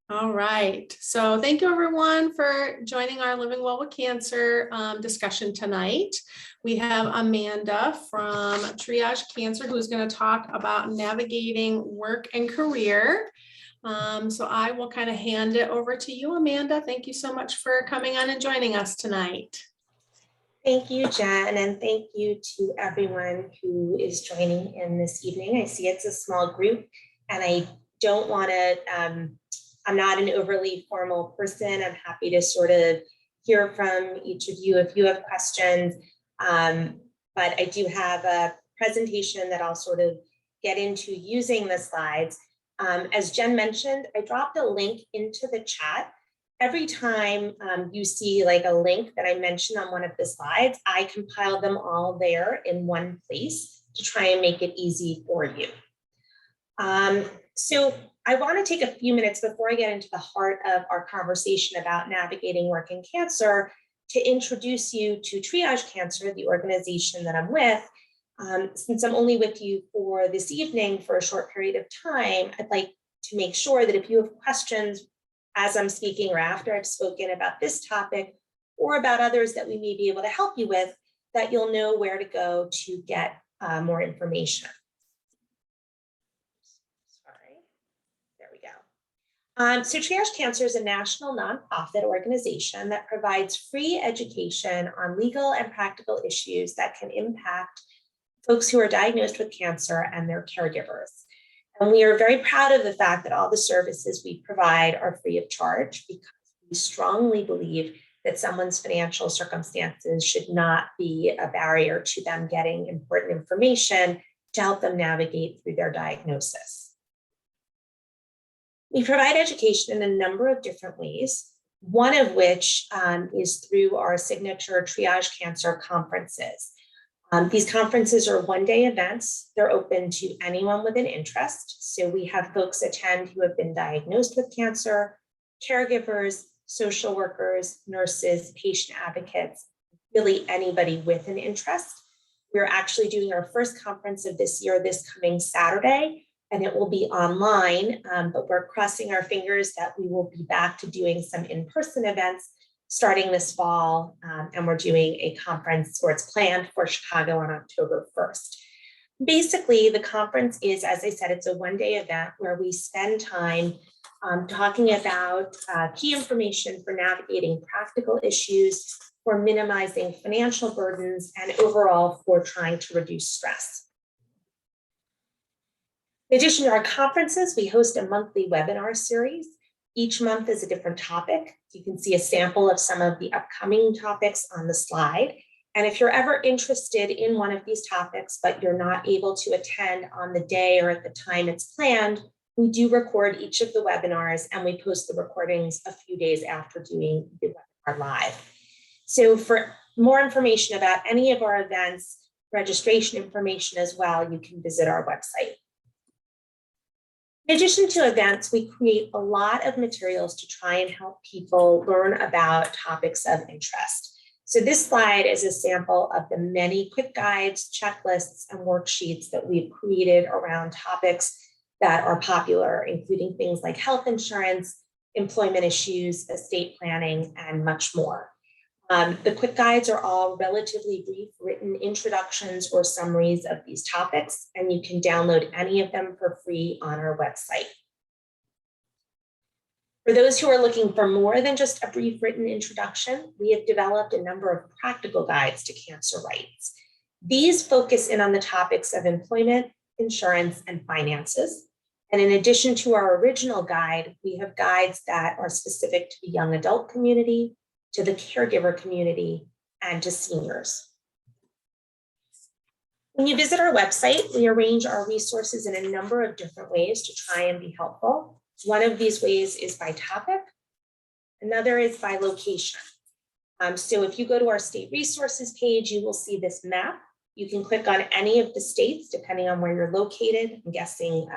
All right. So thank you everyone for joining our Living Well with Cancer discussion tonight. We have Amanda from Triage Cancer who's going to talk about navigating work and career. So I will kind of hand it over to you, Amanda. Thank you so much for coming on and joining us tonight. Thank you, Jen, and thank you to everyone who is joining in this evening. I see it's a small group, and I don't want to, I'm not an overly formal person. I'm happy to sort of hear from each of you if you have questions, but I do have a presentation that I'll sort of get into using the slides. As Jen mentioned, I dropped a link into the chat. Every time you see like a link that I mentioned on one of the slides, I compile them all there in one place to try and make it easy for you. So I want to take a few minutes before I get into the heart of our conversation about navigating work in cancer to introduce you to Triage Cancer, the organization that I'm with. Since I'm only with you for this evening for a short period of time, I'd like to make sure that if you have questions as I'm speaking or after I've spoken about this topic or about others that we may be able to help you with, that you'll know where to go to get more information. Sorry, there we go. So Triage Cancer is a national nonprofit organization that provides free education on legal and practical issues that can impact folks who are diagnosed with cancer and their caregivers. And we are very proud of the fact that all the services we provide are free of charge because we strongly believe that someone's financial circumstances should not be a barrier to them getting important information to help them navigate through their diagnosis. We provide education in a number of different ways, one of which is through our signature Triage Cancer conferences. These conferences are one-day events. They're open to anyone with an interest. So we have folks attend who have been diagnosed with cancer, caregivers, social workers, nurses, patient advocates, really anybody with an interest. We're actually doing our first conference of this year, this coming Saturday, and it will be online, but we're crossing our fingers that we will be back to doing some in-person events starting this fall, and we're doing a conference, or it's planned for Chicago on October 1st. Basically, the conference is, as I said, it's a one-day event where we spend time talking about key information for navigating practical issues, for minimizing financial burdens, and overall for trying to reduce stress. In addition to our conferences, we host a monthly webinar series. Each month is a different topic. You can see a sample of some of the upcoming topics on the slide. And if you're ever interested in one of these topics, but you're not able to attend on the day or at the time it's planned, we do record each of the webinars and we post the recordings a few days after doing the webinar live. So for more information about any of our events, registration information as well, you can visit our website. In addition to events, we create a lot of materials to try and help people learn about topics of interest. So this slide is a sample of the many quick guides, checklists, and worksheets that we've created around topics that are popular, including things like health insurance, employment issues, estate planning, and much more. The quick guides are all relatively brief written introductions or summaries of these topics, and you can download any of them for free on our website. For those who are looking for more than just a brief written introduction, we have developed a number of practical guides to cancer rights. These focus in on the topics of employment, insurance, and finances. And in addition to our original guide, we have guides that are specific to the young adult community, to the caregiver community, and to seniors. When you visit our website, we arrange our resources in a number of different ways to try and be helpful. One of these ways is by topic. Another is by location. So if you go to our state resources page, you will see this map. You can click on any of the states, depending on where you're located. I'm guessing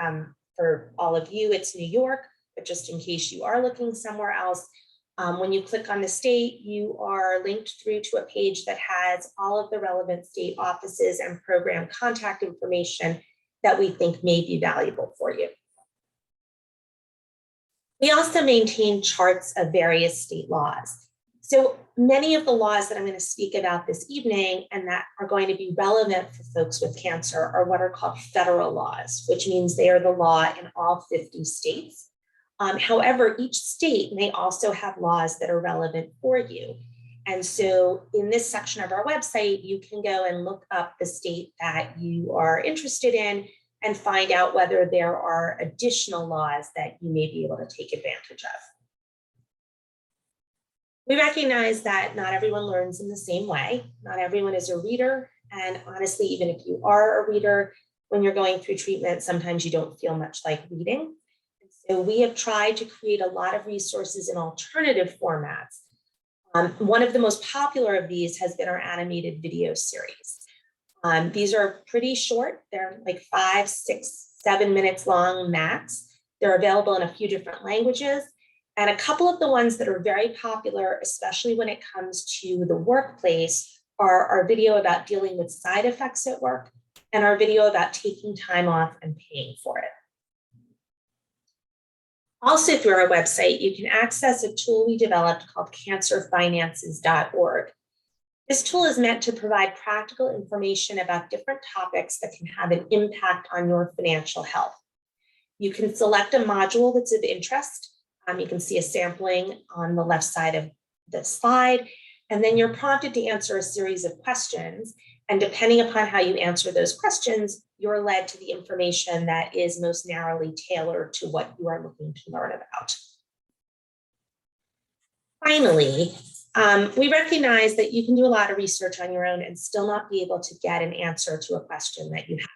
for all of you, it's New York, but just in case you are looking somewhere else, when you click on the state, you are linked through to a page that has all of the relevant state offices and program contact information that we think may be valuable for you. We also maintain charts of various state laws. So many of the laws that I'm going to speak about this evening and that are going to be relevant for folks with cancer are what are called federal laws, which means they are the law in all 50 states. However, each state may also have laws that are relevant for you. And so in this section of our website, you can go and look up the state that you are interested in and find out whether there are additional laws that you may be able to take advantage of. We recognize that not everyone learns in the same way. Not everyone is a reader. And honestly, even if you are a reader, when you're going through treatment, sometimes you don't feel much like reading. So we have tried to create a lot of resources in alternative formats. One of the most popular of these has been our animated video series. These are pretty short. They're like 5, 6, 7 minutes long max. They're available in a few different languages. And a couple of the ones that are very popular, especially when it comes to the workplace, are our video about dealing with side effects at work and our video about taking time off and paying for it. Also through our website, you can access a tool we developed called cancerfinances.org. This tool is meant to provide practical information about different topics that can have an impact on your financial health. You can select a module that's of interest. You can see a sampling on the left side of the slide, and then you're prompted to answer a series of questions. And depending upon how you answer those questions, you're led to the information that is most narrowly tailored to what you are looking to learn about. Finally, we recognize that you can do a lot of research on your own and still not be able to get an answer to a question that you have.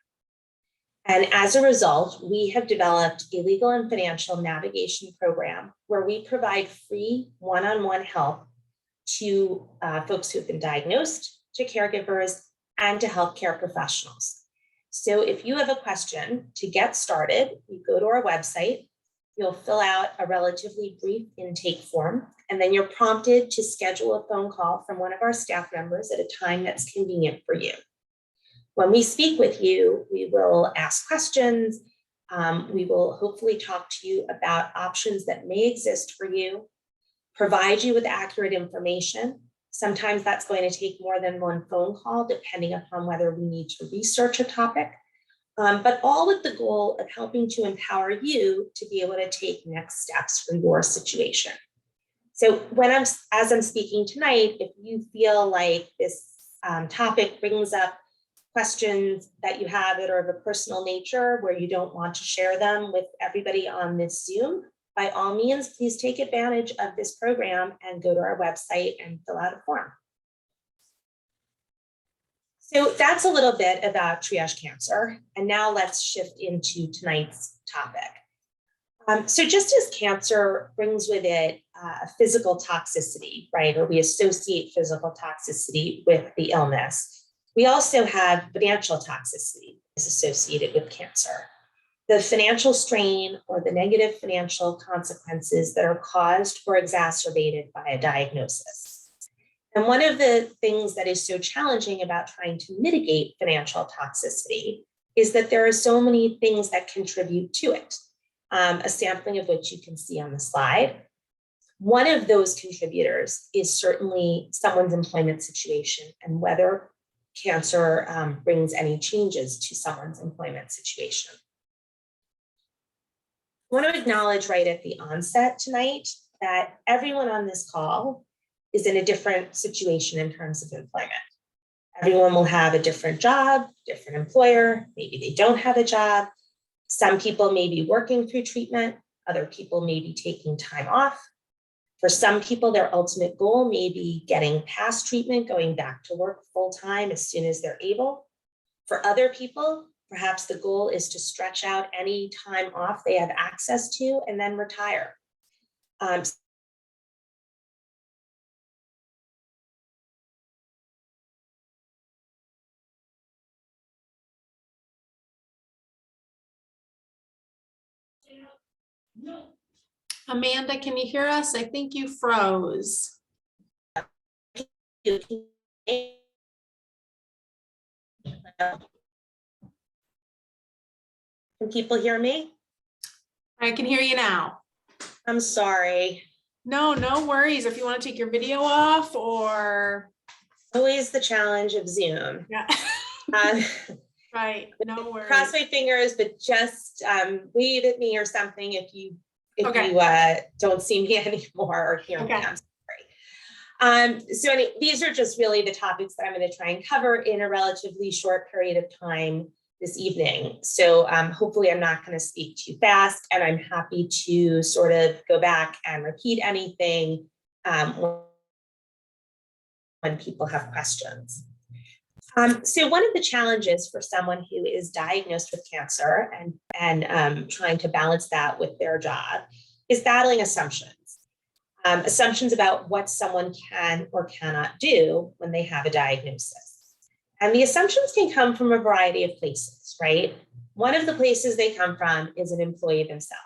And as a result, we have developed a legal and financial navigation program where we provide free one-on-one help to folks who have been diagnosed, to caregivers, and to healthcare professionals. So if you have a question to get started, you go to our website, you'll fill out a relatively brief intake form, and then you're prompted to schedule a phone call from one of our staff members at a time that's convenient for you. When we speak with you, we will ask questions. We will hopefully talk to you about options that may exist for you, provide you with accurate information. Sometimes that's going to take more than one phone call, depending upon whether we need to research a topic, but all with the goal of helping to empower you to be able to take next steps for your situation. So as I'm speaking tonight, if you feel like this topic brings up questions that you have that are of a personal nature where you don't want to share them with everybody on this Zoom, by all means, please take advantage of this program and go to our website and fill out a form. So that's a little bit about triage cancer. And now let's shift into tonight's topic. So just as cancer brings with it a physical toxicity, right? Or we associate physical toxicity with the illness. We also have financial toxicity is associated with cancer. The financial strain or the negative financial consequences that are caused or exacerbated by a diagnosis. And one of the things that is so challenging about trying to mitigate financial toxicity is that there are so many things that contribute to it, a sampling of which you can see on the slide. One of those contributors is certainly someone's employment situation and whether cancer brings any changes to someone's employment situation. I want to acknowledge right at the onset tonight that everyone on this call is in a different situation in terms of employment. Everyone will have a different job, different employer, maybe they don't have a job. Some people may be working through treatment, other people may be taking time off. For some people, their ultimate goal may be getting past treatment, going back to work full-time as soon as they're able. For other people, perhaps the goal is to stretch out any time off they have access to and then retire. Amanda, can you hear us? I think you froze. Can people hear me? I can hear you now. I'm sorry. No, no worries. If you want to take your video off or, Always the challenge of Zoom. yeah, Um, right, no worries. Cross my fingers, but just wave at me or something if you Okay. don't see me anymore or hear me. Okay. I'm sorry. These are just really the topics that I'm going to try and cover in a relatively short period of time this evening. So hopefully I'm not going to speak too fast, and I'm happy to sort of go back and repeat anything when people have questions. So one of the challenges for someone who is diagnosed with cancer and trying to balance that with their job is battling assumptions. Assumptions about what someone can or cannot do when they have a diagnosis. And the assumptions can come from a variety of places, right? One of the places they come from is an employee themselves.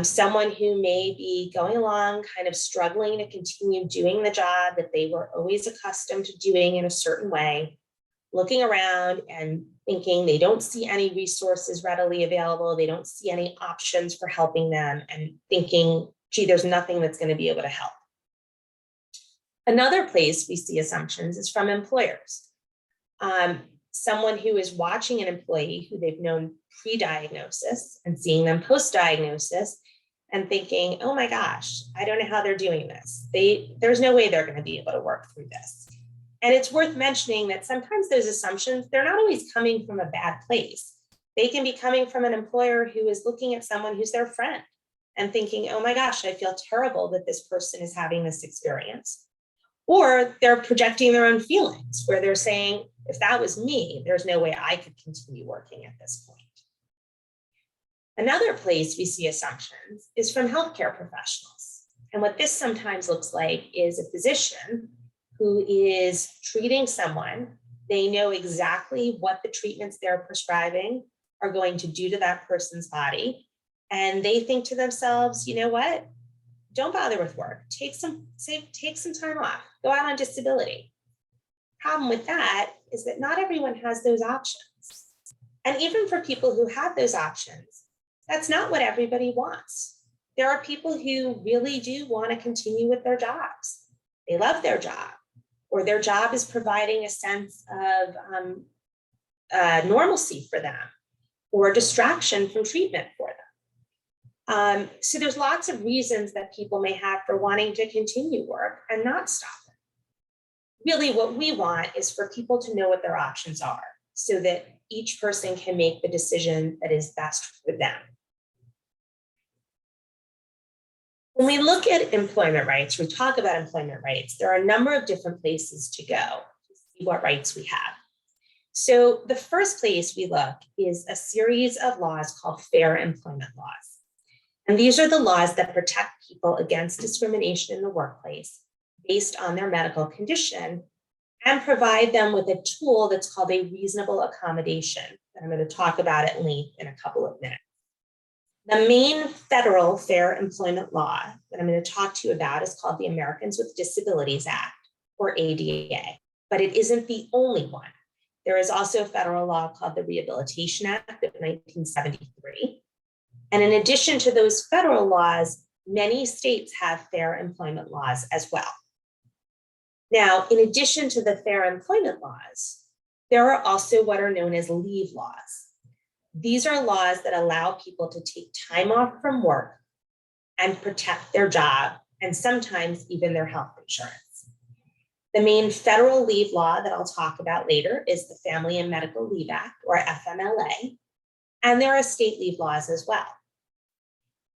Someone who may be going along kind of struggling to continue doing the job that they were always accustomed to doing in a certain way, looking around and thinking they don't see any resources readily available, they don't see any options for helping them, and thinking, gee, there's nothing that's going to be able to help. Another place we see assumptions is from employers. Someone who is watching an employee who they've known pre-diagnosis and seeing them post-diagnosis and thinking, oh my gosh, I don't know how they're doing this. There's no way they're going to be able to work through this. And it's worth mentioning that sometimes those assumptions, they're not always coming from a bad place. They can be coming from an employer who is looking at someone who's their friend and thinking, oh my gosh, I feel terrible that this person is having this experience. Or they're projecting their own feelings where they're saying, if that was me, there's no way I could continue working at this point. Another place we see assumptions is from healthcare professionals. And what this sometimes looks like is a physician who is treating someone. They know exactly what the treatments they're prescribing are going to do to that person's body. And they think to themselves, you know what? Don't bother with work. Take some time off. Go out on disability. Problem with that is that not everyone has those options. And even for people who have those options, that's not what everybody wants. There are people who really do want to continue with their jobs. They love their job, or their job is providing a sense of normalcy for them, or distraction from treatment for them. So there's lots of reasons that people may have for wanting to continue work and not stop it. Really, what we want is for people to know what their options are so that each person can make the decision that is best for them. When we look at employment rights, we talk about employment rights, there are a number of different places to go to see what rights we have. So the first place we look is a series of laws called fair employment laws. And these are the laws that protect people against discrimination in the workplace based on their medical condition and provide them with a tool that's called a reasonable accommodation. And I'm going to talk about it in a couple of minutes. The main federal fair employment law that I'm going to talk to you about is called the Americans with Disabilities Act, or ADA, but it isn't the only one. There is also a federal law called the Rehabilitation Act of 1973. And in addition to those federal laws, many states have fair employment laws as well. Now, in addition to the fair employment laws, there are also what are known as leave laws. These are laws that allow people to take time off from work and protect their job and sometimes even their health insurance. The main federal leave law that I'll talk about later is the Family and Medical Leave Act, or FMLA, and there are state leave laws as well.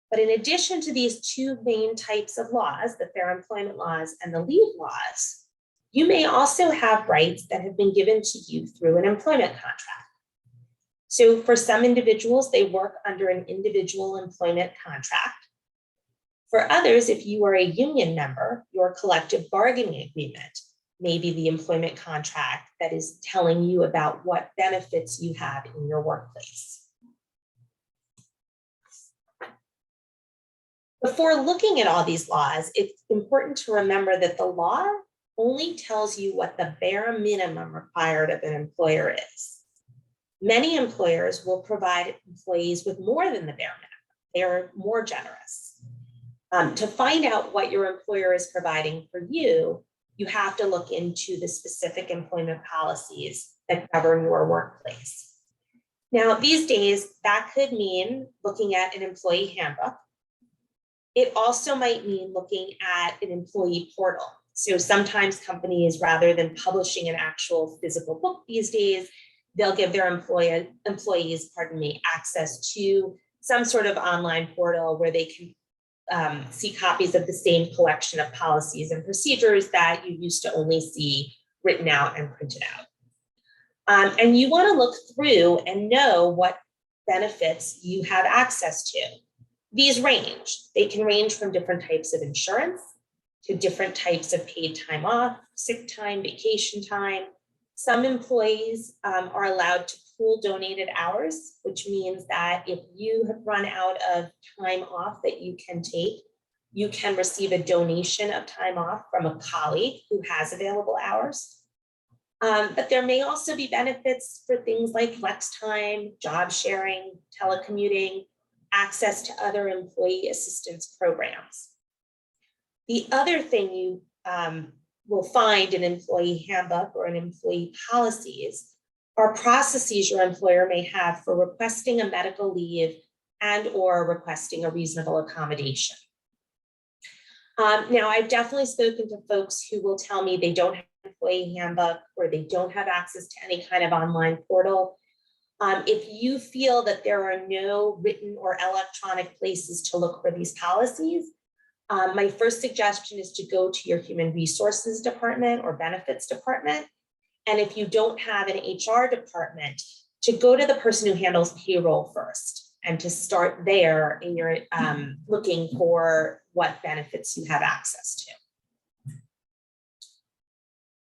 But in addition to these two main types of laws, the fair employment laws and the leave laws, you may also have rights that have been given to you through an employment contract. So for some individuals, they work under an individual employment contract. For others, if you are a union member, your collective bargaining agreement may be the employment contract that is telling you about what benefits you have in your workplace. Before looking at all these laws, it's important to remember that the law only tells you what the bare minimum required of an employer is. Many employers will provide employees with more than the bare minimum. They are more generous. To find out what your employer is providing for you, you have to look into the specific employment policies that govern your workplace. Now, these days, that could mean looking at an employee handbook. It also might mean looking at an employee portal. So sometimes companies, rather than publishing an actual physical book these days, they'll give their employees, access to some sort of online portal where they can see copies of the same collection of policies and procedures that you used to only see written out and printed out. And you want to look through and know what benefits you have access to. These range. They can range from different types of insurance to different types of paid time off, sick time, vacation time. Some employees are allowed to pool donated hours, which means that if you have run out of time off that you can take, you can receive a donation of time off from a colleague who has available hours. But there may also be benefits for things like flex time, job sharing, telecommuting, access to other employee assistance programs. The other thing you will find in employee handbook or in employee policies are processes your employer may have for requesting a medical leave and or requesting a reasonable accommodation. Now, I've definitely spoken to folks who will tell me they don't have an employee handbook or they don't have access to any kind of online portal. If you feel that there are no written or electronic places to look for these policies, my first suggestion is to go to your human resources department or benefits department. And if you don't have an HR department, to go to the person who handles payroll first and to start there in your looking for what benefits you have access to.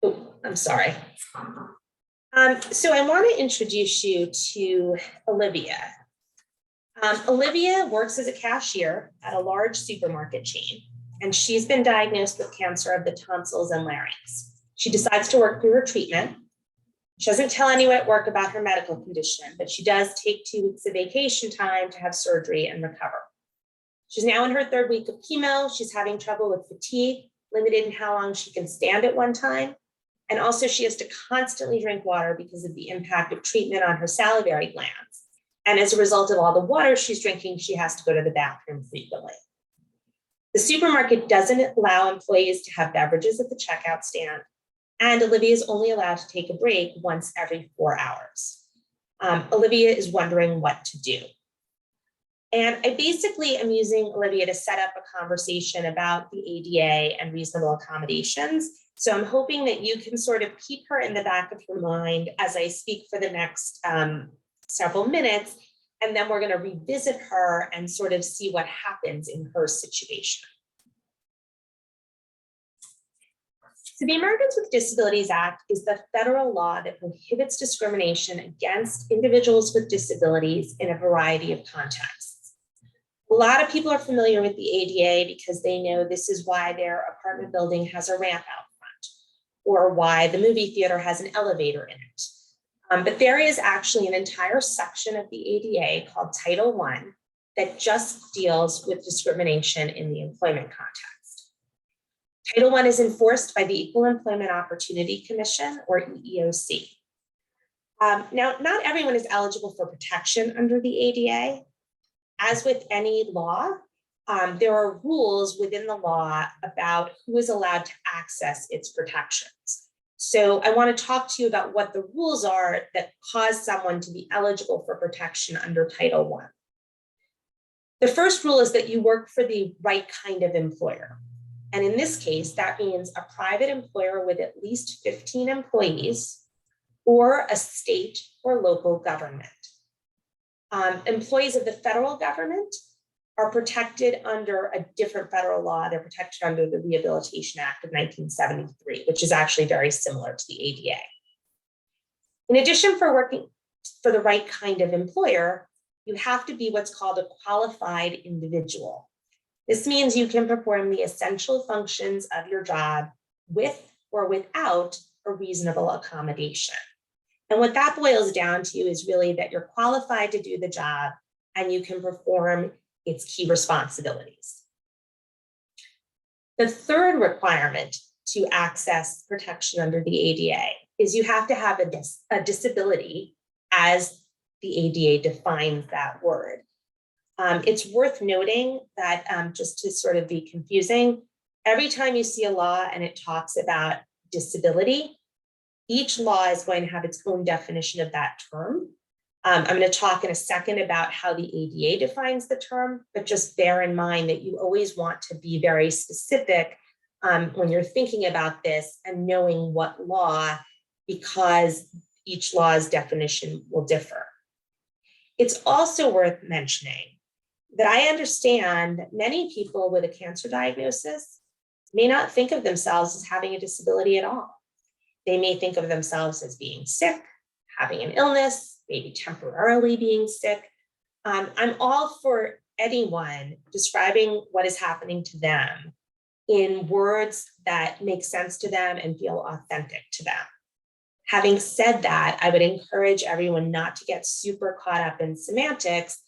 Oh, I'm sorry. So I want to introduce you to Olivia. Olivia works as a cashier at a large supermarket chain, and she's been diagnosed with cancer of the tonsils and larynx. She decides to work through her treatment. She doesn't tell anyone at work about her medical condition, but she does take 2 weeks of vacation time to have surgery and recover. She's now in her 3rd week of chemo. She's having trouble with fatigue, limited in how long she can stand at one time. And also she has to constantly drink water because of the impact of treatment on her salivary glands. And as a result of all the water she's drinking, she has to go to the bathroom frequently. The supermarket doesn't allow employees to have beverages at the checkout stand, and Olivia is only allowed to take a break once every 4 hours. Olivia is wondering what to do. And I basically am using Olivia to set up a conversation about the ADA and reasonable accommodations. So I'm hoping that you can sort of keep her in the back of your mind as I speak for the next several minutes, and then we're going to revisit her and sort of see what happens in her situation. So the Americans with Disabilities Act is the federal law that prohibits discrimination against individuals with disabilities in a variety of contexts. A lot of people are familiar with the ADA because they know this is why their apartment building has a ramp out front, or why the movie theater has an elevator in it. But there is actually an entire section of the ADA called Title I that just deals with discrimination in the employment context. Title I is enforced by the Equal Employment Opportunity Commission, or EEOC. Now, not everyone is eligible for protection under the ADA. As with any law, there are rules within the law about who is allowed to access its protections. So I want to talk to you about what the rules are that cause someone to be eligible for protection under Title I. The first rule is that you work for the right kind of employer. And in this case, that means a private employer with at least 15 employees or a state or local government. Employees of the federal government are protected under a different federal law. They're protected under the Rehabilitation Act of 1973, which is actually very similar to the ADA. In addition, for working for the right kind of employer, you have to be what's called a qualified individual. This means you can perform the essential functions of your job with or without a reasonable accommodation. And what that boils down to is really that you're qualified to do the job and you can perform its key responsibilities. The third requirement to access protection under the ADA is you have to have a disability as the ADA defines that word. It's worth noting that just to sort of be confusing, every time you see a law and it talks about disability, each law is going to have its own definition of that term. I'm going to talk in a second about how the ADA defines the term, but just bear in mind that you always want to be very specific when you're thinking about this and knowing what law, because each law's definition will differ. It's also worth mentioning that I understand that many people with a cancer diagnosis may not think of themselves as having a disability at all. They may think of themselves as being sick, having an illness, maybe temporarily being sick. I'm all for anyone describing what is happening to them in words that make sense to them and feel authentic to them. Having said that, I would encourage everyone not to get super caught up in semantics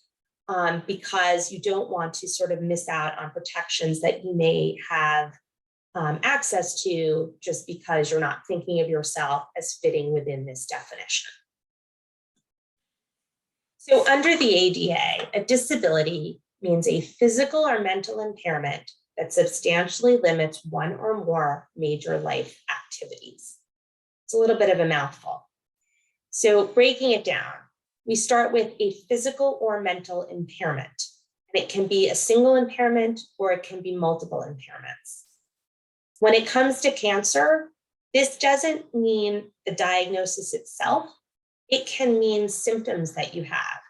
because you don't want to sort of miss out on protections that you may have access to just because you're not thinking of yourself as fitting within this definition. So under the ADA, a disability means a physical or mental impairment that substantially limits one or more major life activities. It's a little bit of a mouthful. So breaking it down, we start with a physical or mental impairment. And it can be a single impairment or it can be multiple impairments. When it comes to cancer, this doesn't mean the diagnosis itself. It can mean symptoms that you have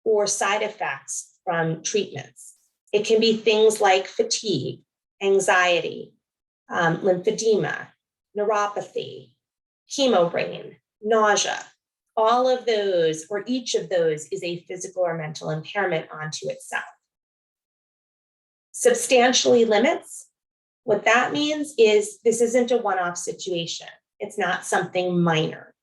or side effects from treatments. It can be things like fatigue, anxiety, lymphedema, neuropathy, chemobrain, nausea. All of those, or each of those, is a physical or mental impairment onto itself. Substantially limits, what that means is this isn't a one-off situation. It's not something minor.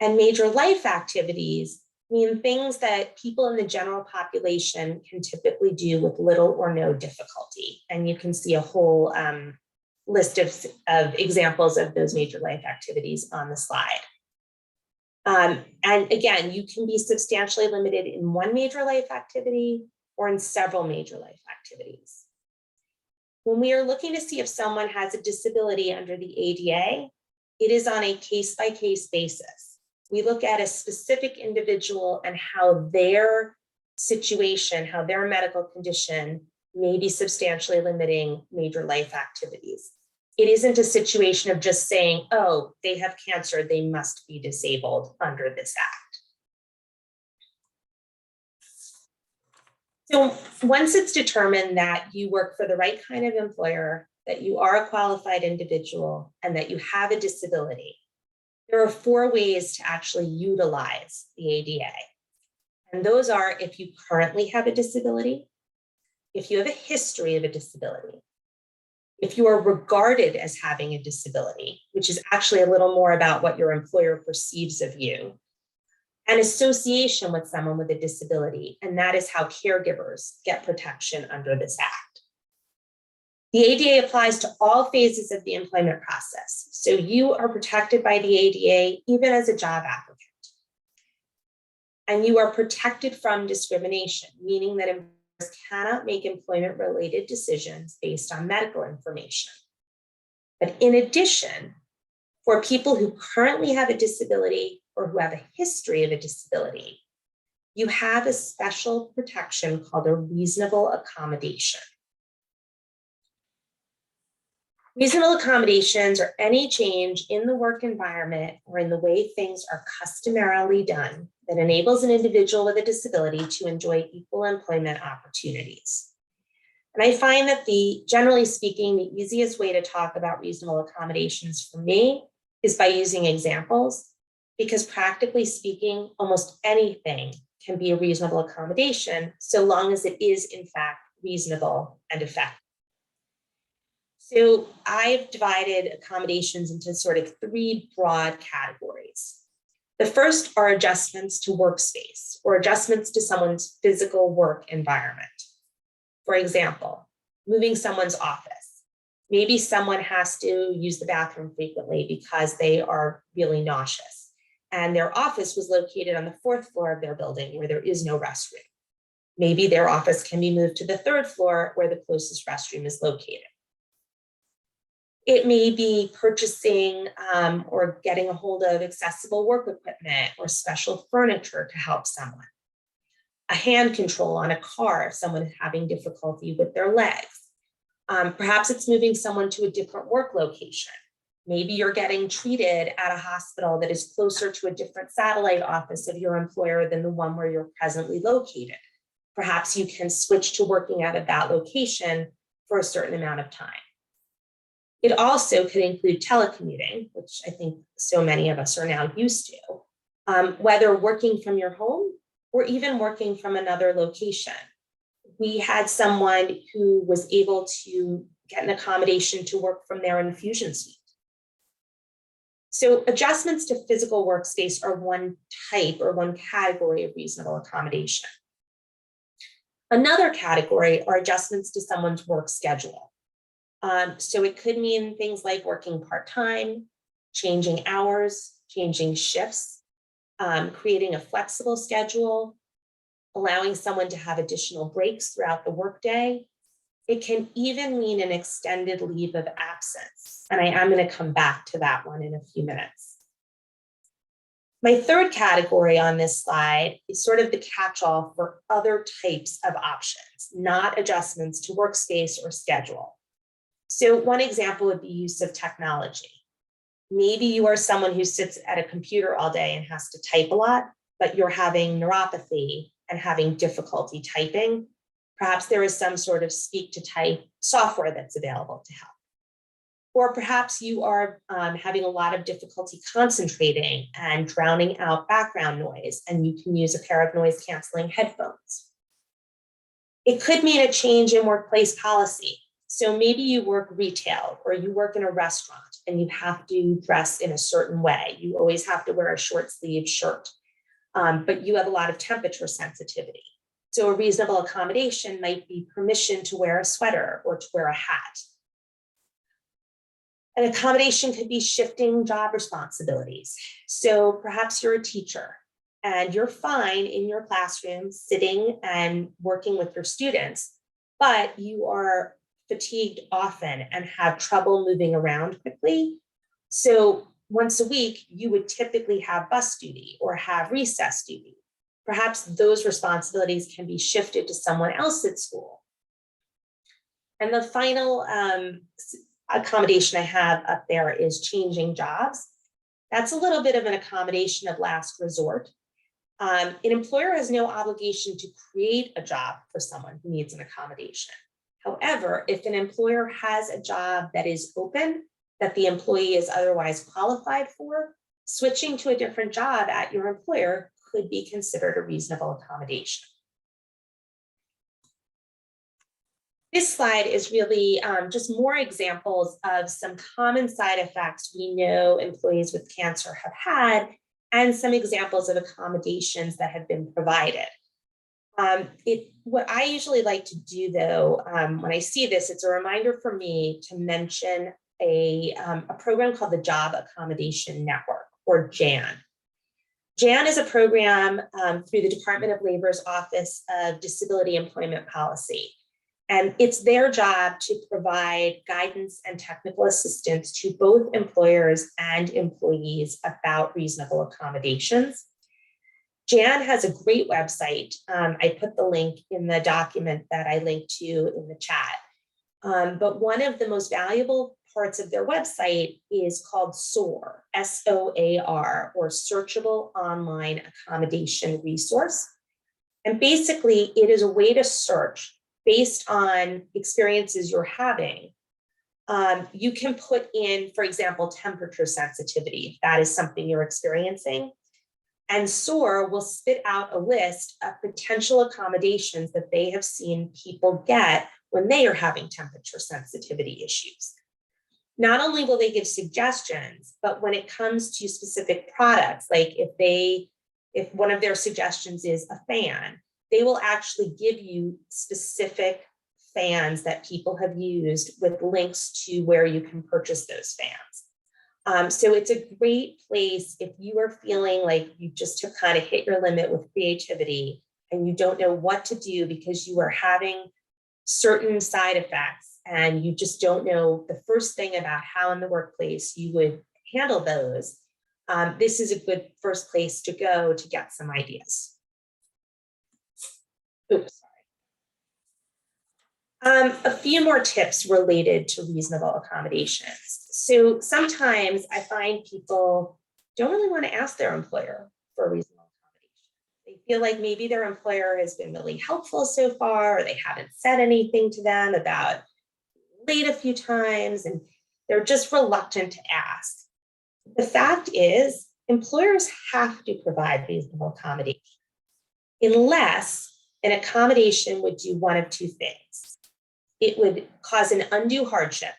And major life activities mean things that people in the general population can typically do with little or no difficulty. And you can see a whole list of examples of those major life activities on the slide. And again, you can be substantially limited in one major life activity or in several major life activities. When we are looking to see if someone has a disability under the ADA, it is on a case-by-case basis. We look at a specific individual and how their situation, how their medical condition may be substantially limiting major life activities. It isn't a situation of just saying, oh, they have cancer, they must be disabled under this act. So once it's determined that you work for the right kind of employer, that you are a qualified individual, and that you have a disability, there are 4 ways to actually utilize the ADA. And those are if you currently have a disability, if you have a history of a disability, if you are regarded as having a disability, which is actually a little more about what your employer perceives of you, and association with someone with a disability, and that is how caregivers get protection under this act. The ADA applies to all phases of the employment process, so you are protected by the ADA even as a job applicant. And you are protected from discrimination, meaning that employers cannot make employment-related decisions based on medical information. But in addition, for people who currently have a disability or who have a history of a disability, you have a special protection called a reasonable accommodation. Reasonable accommodations are any change in the work environment or in the way things are customarily done that enables an individual with a disability to enjoy equal employment opportunities. And I find that generally speaking, the easiest way to talk about reasonable accommodations for me is by using examples, because practically speaking, almost anything can be a reasonable accommodation so long as it is in fact reasonable and effective. So I've divided accommodations into sort of 3 broad categories. The first are adjustments to workspace or adjustments to someone's physical work environment. For example, moving someone's office. Maybe someone has to use the bathroom frequently because they are really nauseous, and their office was located on the 4th floor of their building where there is no restroom. Maybe their office can be moved to the 3rd floor where the closest restroom is located. It may be purchasing or getting a hold of accessible work equipment or special furniture to help someone. A hand control on a car if someone is having difficulty with their legs. Perhaps it's moving someone to a different work location. Maybe you're getting treated at a hospital that is closer to a different satellite office of your employer than the one where you're presently located. Perhaps you can switch to working out of that location for a certain amount of time. It also could include telecommuting, which I think so many of us are now used to, whether working from your home or even working from another location. We had someone who was able to get an accommodation to work from their infusion suite. So adjustments to physical workspace are one type or one category of reasonable accommodation. Another category are adjustments to someone's work schedule. So it could mean things like working part-time, changing hours, changing shifts, creating a flexible schedule, allowing someone to have additional breaks throughout the workday. It can even mean an extended leave of absence. And I am going to come back to that one in a few minutes. My third category on this slide is sort of the catch-all for other types of options, not adjustments to workspace or schedule. So one example would be use of technology. Maybe you are someone who sits at a computer all day and has to type a lot, but you're having neuropathy and having difficulty typing. Perhaps there is some sort of speak to type software that's available to help. Or perhaps you are having a lot of difficulty concentrating and drowning out background noise, and you can use a pair of noise canceling headphones. It could mean a change in workplace policy. So maybe you work retail or you work in a restaurant and you have to dress in a certain way. You always have to wear a short sleeve shirt, but you have a lot of temperature sensitivity. So a reasonable accommodation might be permission to wear a sweater or to wear a hat. An accommodation could be shifting job responsibilities. So perhaps you're a teacher and you're fine in your classroom sitting and working with your students, but you are fatigued often and have trouble moving around quickly. So once a week, you would typically have bus duty or have recess duty. Perhaps those responsibilities can be shifted to someone else at school. And the final accommodation I have up there is changing jobs. That's a little bit of an accommodation of last resort. An employer has no obligation to create a job for someone who needs an accommodation. However, if an employer has a job that is open, that the employee is otherwise qualified for, switching to a different job at your employer could be considered a reasonable accommodation. This slide is really just more examples of some common side effects we know employees with cancer have had, and some examples of accommodations that have been provided. What I usually like to do, though, when I see this, it's a reminder for me to mention a program called the Job Accommodation Network, or JAN. JAN is a program through the Department of Labor's Office of Disability Employment Policy. And it's their job to provide guidance and technical assistance to both employers and employees about reasonable accommodations. JAN has a great website. I put the link in the document that I linked to in the chat. But one of the most valuable parts of their website is called SOAR, S-O-A-R, or Searchable Online Accommodation Resource. And basically, it is a way to search based on experiences you're having. You can put in, for example, temperature sensitivity, if that is something you're experiencing. And SOAR will spit out a list of potential accommodations that they have seen people get when they are having temperature sensitivity issues. Not only will they give suggestions, but when it comes to specific products, like if one of their suggestions is a fan, they will actually give you specific fans that people have used with links to where you can purchase those fans. So it's a great place if you are feeling like you just have kind of hit your limit with creativity and you don't know what to do because you are having certain side effects and you just don't know the first thing about how in the workplace you would handle those. This is a good first place to go to get some ideas. Oops, sorry. A few more tips related to reasonable accommodations. So sometimes I find people don't really want to ask their employer for a reasonable accommodation. They feel like maybe their employer has been really helpful so far, or they haven't said anything to them about late a few times, and they're just reluctant to ask. The fact is, employers have to provide reasonable accommodation unless an accommodation would do one of two things. It would cause an undue hardship,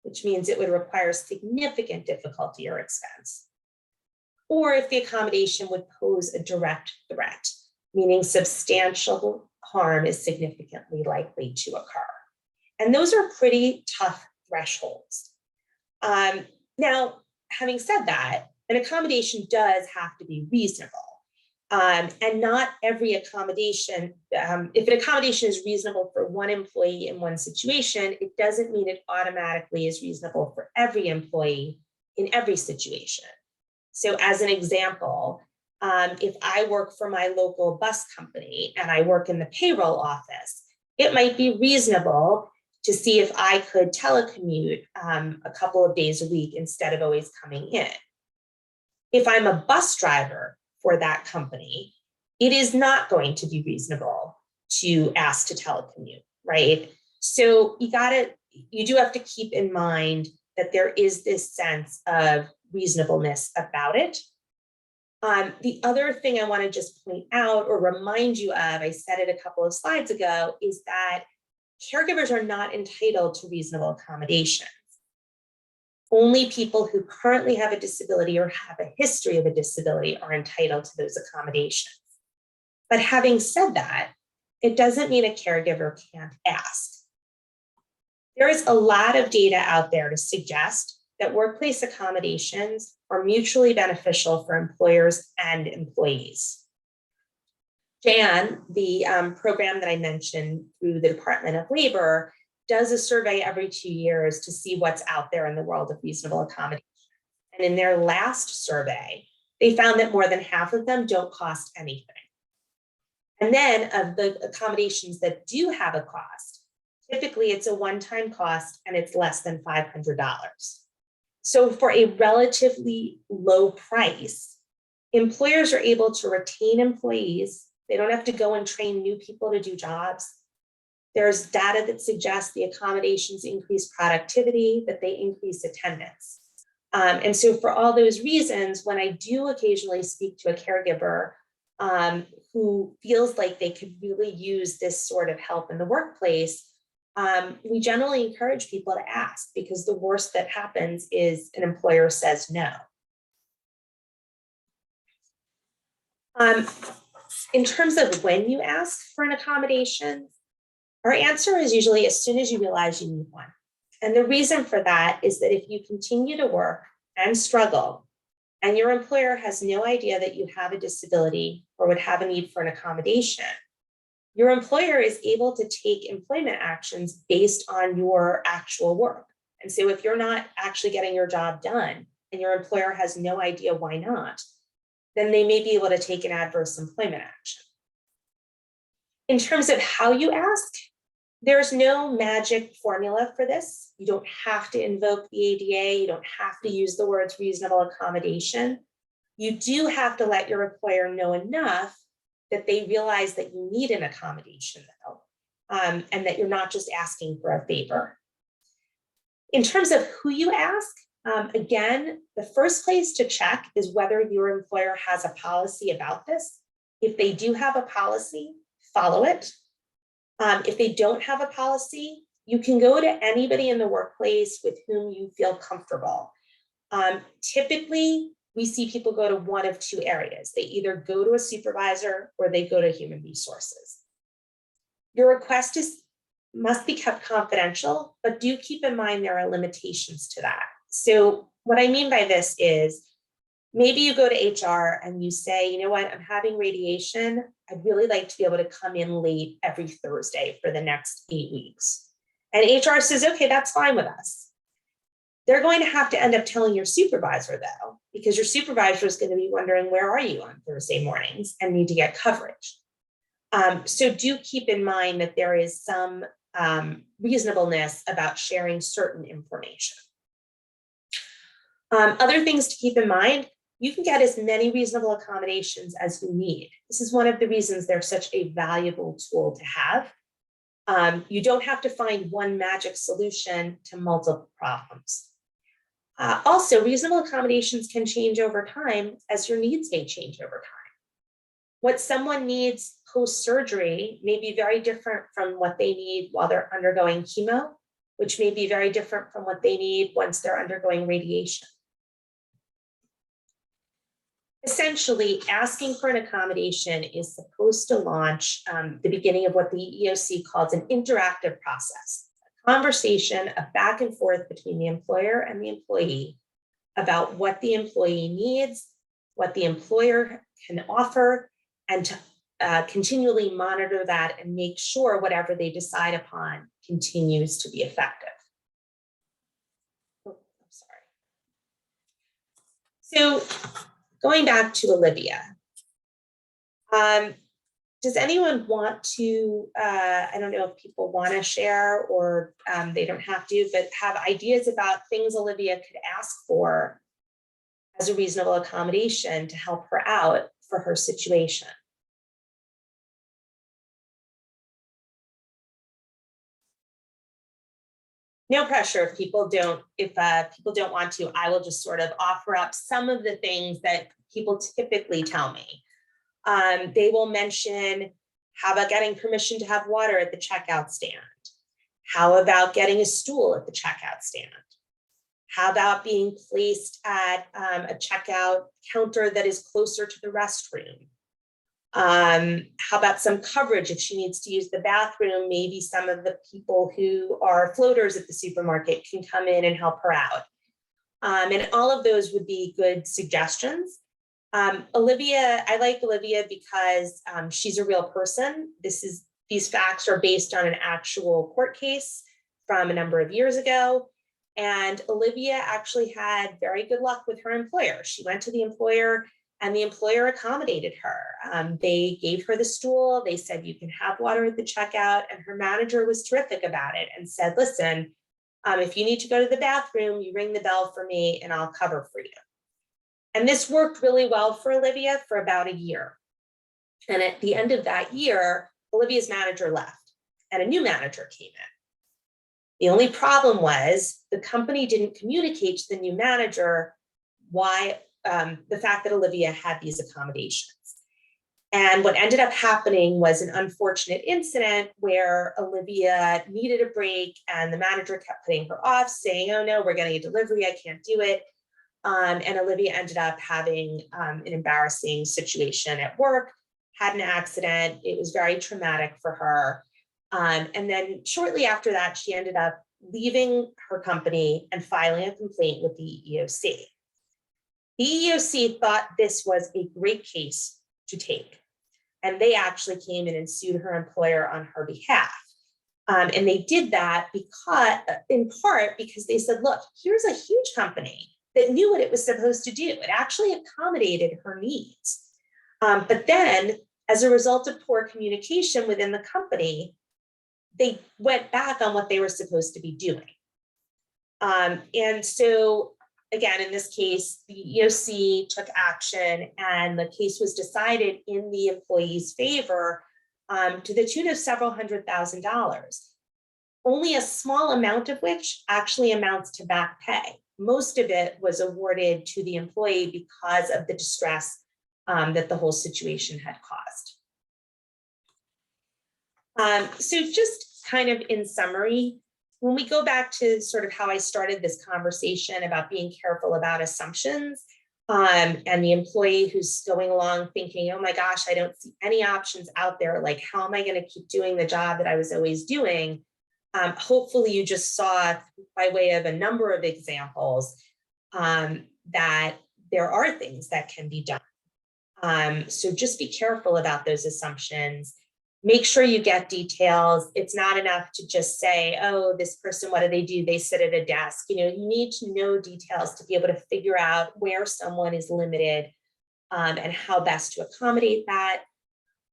which means it would require significant difficulty or expense, or if the accommodation would pose a direct threat, meaning substantial harm is significantly likely to occur. And those are pretty tough thresholds. Now, having said that, an accommodation does have to be reasonable. And not every accommodation, if an accommodation is reasonable for one employee in one situation, it doesn't mean it automatically is reasonable for every employee in every situation. So as an example, if I work for my local bus company and I work in the payroll office, it might be reasonable to see if I could telecommute a couple of days a week instead of always coming in. If I'm a bus driver for that company, it is not going to be reasonable to ask to telecommute, right? So you do have to keep in mind that there is this sense of reasonableness about it. The other thing I want to just point out or remind you of, I said it a couple of slides ago, is that caregivers are not entitled to reasonable accommodations. Only people who currently have a disability or have a history of a disability are entitled to those accommodations. But having said that, it doesn't mean a caregiver can't ask. There is a lot of data out there to suggest that workplace accommodations are mutually beneficial for employers and employees. JAN, the program that I mentioned through the Department of Labor, does a survey every 2 years to see what's out there in the world of reasonable accommodation. And in their last survey, they found that more than half of them don't cost anything. And then of the accommodations that do have a cost, typically it's a one-time cost and it's less than $500. So for a relatively low price, employers are able to retain employees. They don't have to go and train new people to do jobs. There's data that suggests the accommodations increase productivity, that they increase attendance. And so for all those reasons, when I do occasionally speak to a caregiver who feels like they could really use this sort of help in the workplace, we generally encourage people to ask, because the worst that happens is an employer says no. In terms of when you ask for an accommodation, our answer is usually as soon as you realize you need one. And the reason for that is that if you continue to work and struggle, and your employer has no idea that you have a disability or would have a need for an accommodation, your employer is able to take employment actions based on your actual work. And so if you're not actually getting your job done and your employer has no idea why not, then they may be able to take an adverse employment action. In terms of how you ask, there's no magic formula for this. You don't have to invoke the ADA. You don't have to use the words reasonable accommodation. You do have to let your employer know enough that they realize that you need an accommodation, though, and that you're not just asking for a favor. In terms of who you ask, again, the first place to check is whether your employer has a policy about this. If they do have a policy, follow it. If they don't have a policy, you can go to anybody in the workplace with whom you feel comfortable. Typically, we see people go to one of two areas. They either go to a supervisor or they go to human resources. Your request is must be kept confidential, but do keep in mind there are limitations to that. So what I mean by this is maybe you go to HR and you say, you know what, I'm having radiation. I'd really like to be able to come in late every Thursday for the next 8 weeks. And HR says, okay, that's fine with us. They're going to have to end up telling your supervisor though, because your supervisor is going to be wondering, where are you on Thursday mornings, and need to get coverage. So do keep in mind that there is some reasonableness about sharing certain information. Other things to keep in mind, you can get as many reasonable accommodations as you need. This is one of the reasons they're such a valuable tool to have. You don't have to find one magic solution to multiple problems. Also, reasonable accommodations can change over time as your needs may change over time. What someone needs post-surgery may be very different from what they need while they're undergoing chemo, which may be very different from what they need once they're undergoing radiation. Essentially, asking for an accommodation is supposed to launch the beginning of what the EEOC calls an interactive process, a conversation, a back and forth between the employer and the employee about what the employee needs, what the employer can offer, and to continually monitor that and make sure whatever they decide upon continues to be effective. Oh, I'm sorry. So going back to Olivia, does anyone want to, I don't know if people want to share or they don't have to, but have ideas about things Olivia could ask for as a reasonable accommodation to help her out for her situation? No pressure if people don't want to. I will just sort of offer up some of the things that people typically tell me. They will mention, how about getting permission to have water at the checkout stand? How about getting a stool at the checkout stand? How about being placed at a checkout counter that is closer to the restroom? How about some coverage if she needs to use the bathroom? Maybe some of the people who are floaters at the supermarket can come in and help her out. And all of those would be good suggestions. Olivia, I like Olivia because she's a real person. These facts are based on an actual court case from a number of years ago. And Olivia actually had very good luck with her employer. She went to the employer and the employer accommodated her. They gave her the stool. They said, you can have water at the checkout. And her manager was terrific about it and said, listen, if you need to go to the bathroom, you ring the bell for me and I'll cover for you. And this worked really well for Olivia for about a year. And at the end of that year, Olivia's manager left and a new manager came in. The only problem was the company didn't communicate to the new manager why the fact that Olivia had these accommodations. And what ended up happening was an unfortunate incident where Olivia needed a break and the manager kept putting her off, saying, oh no, we're getting a delivery, I can't do it. And Olivia ended up having an embarrassing situation at work, had an accident. It was very traumatic for her. And then shortly after that, she ended up leaving her company and filing a complaint with the EEOC. The EEOC thought this was a great case to take. And they actually came in and sued her employer on her behalf. And they did that because, in part, because they said, look, here's a huge company that knew what it was supposed to do. It actually accommodated her needs. But then, as a result of poor communication within the company, they went back on what they were supposed to be doing. And so, again, in this case, the EEOC took action and the case was decided in the employee's favor to the tune of several $100,000. Only a small amount of which actually amounts to back pay. Most of it was awarded to the employee because of the distress that the whole situation had caused. So just kind of in summary, when we go back to sort of how I started this conversation about being careful about assumptions, and the employee who's going along thinking, oh my gosh, I don't see any options out there, like how am I going to keep doing the job that I was always doing? Hopefully you just saw by way of a number of examples that there are things that can be done. So just be careful about those assumptions. Make sure you get details. It's not enough to just say, oh, this person, what do? They sit at a desk. You need to know details to be able to figure out where someone is limited and how best to accommodate that.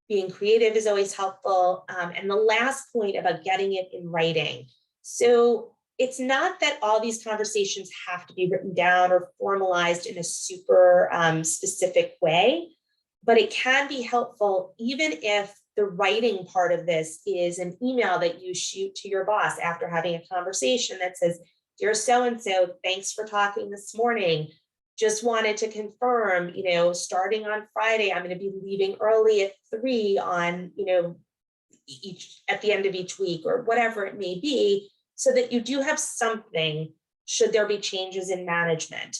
Being creative is always helpful. And the last point about getting it in writing. So it's not that all these conversations have to be written down or formalized in a super specific way, but it can be helpful even if the writing part of this is an email that you shoot to your boss after having a conversation that says, dear so-and-so, thanks for talking this morning. Just wanted to confirm, starting on Friday, I'm going to be leaving early at 3 on, at the end of each week or whatever it may be, so that you do have something should there be changes in management.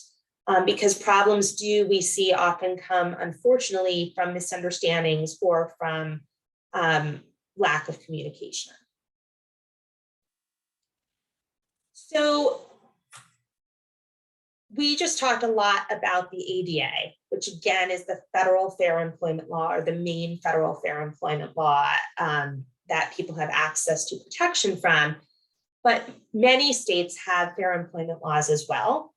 Because problems we see often come, unfortunately, from misunderstandings or from lack of communication. So we just talked a lot about the ADA, which again is the federal fair employment law, or the main federal fair employment law that people have access to protection from. But many states have fair employment laws as well.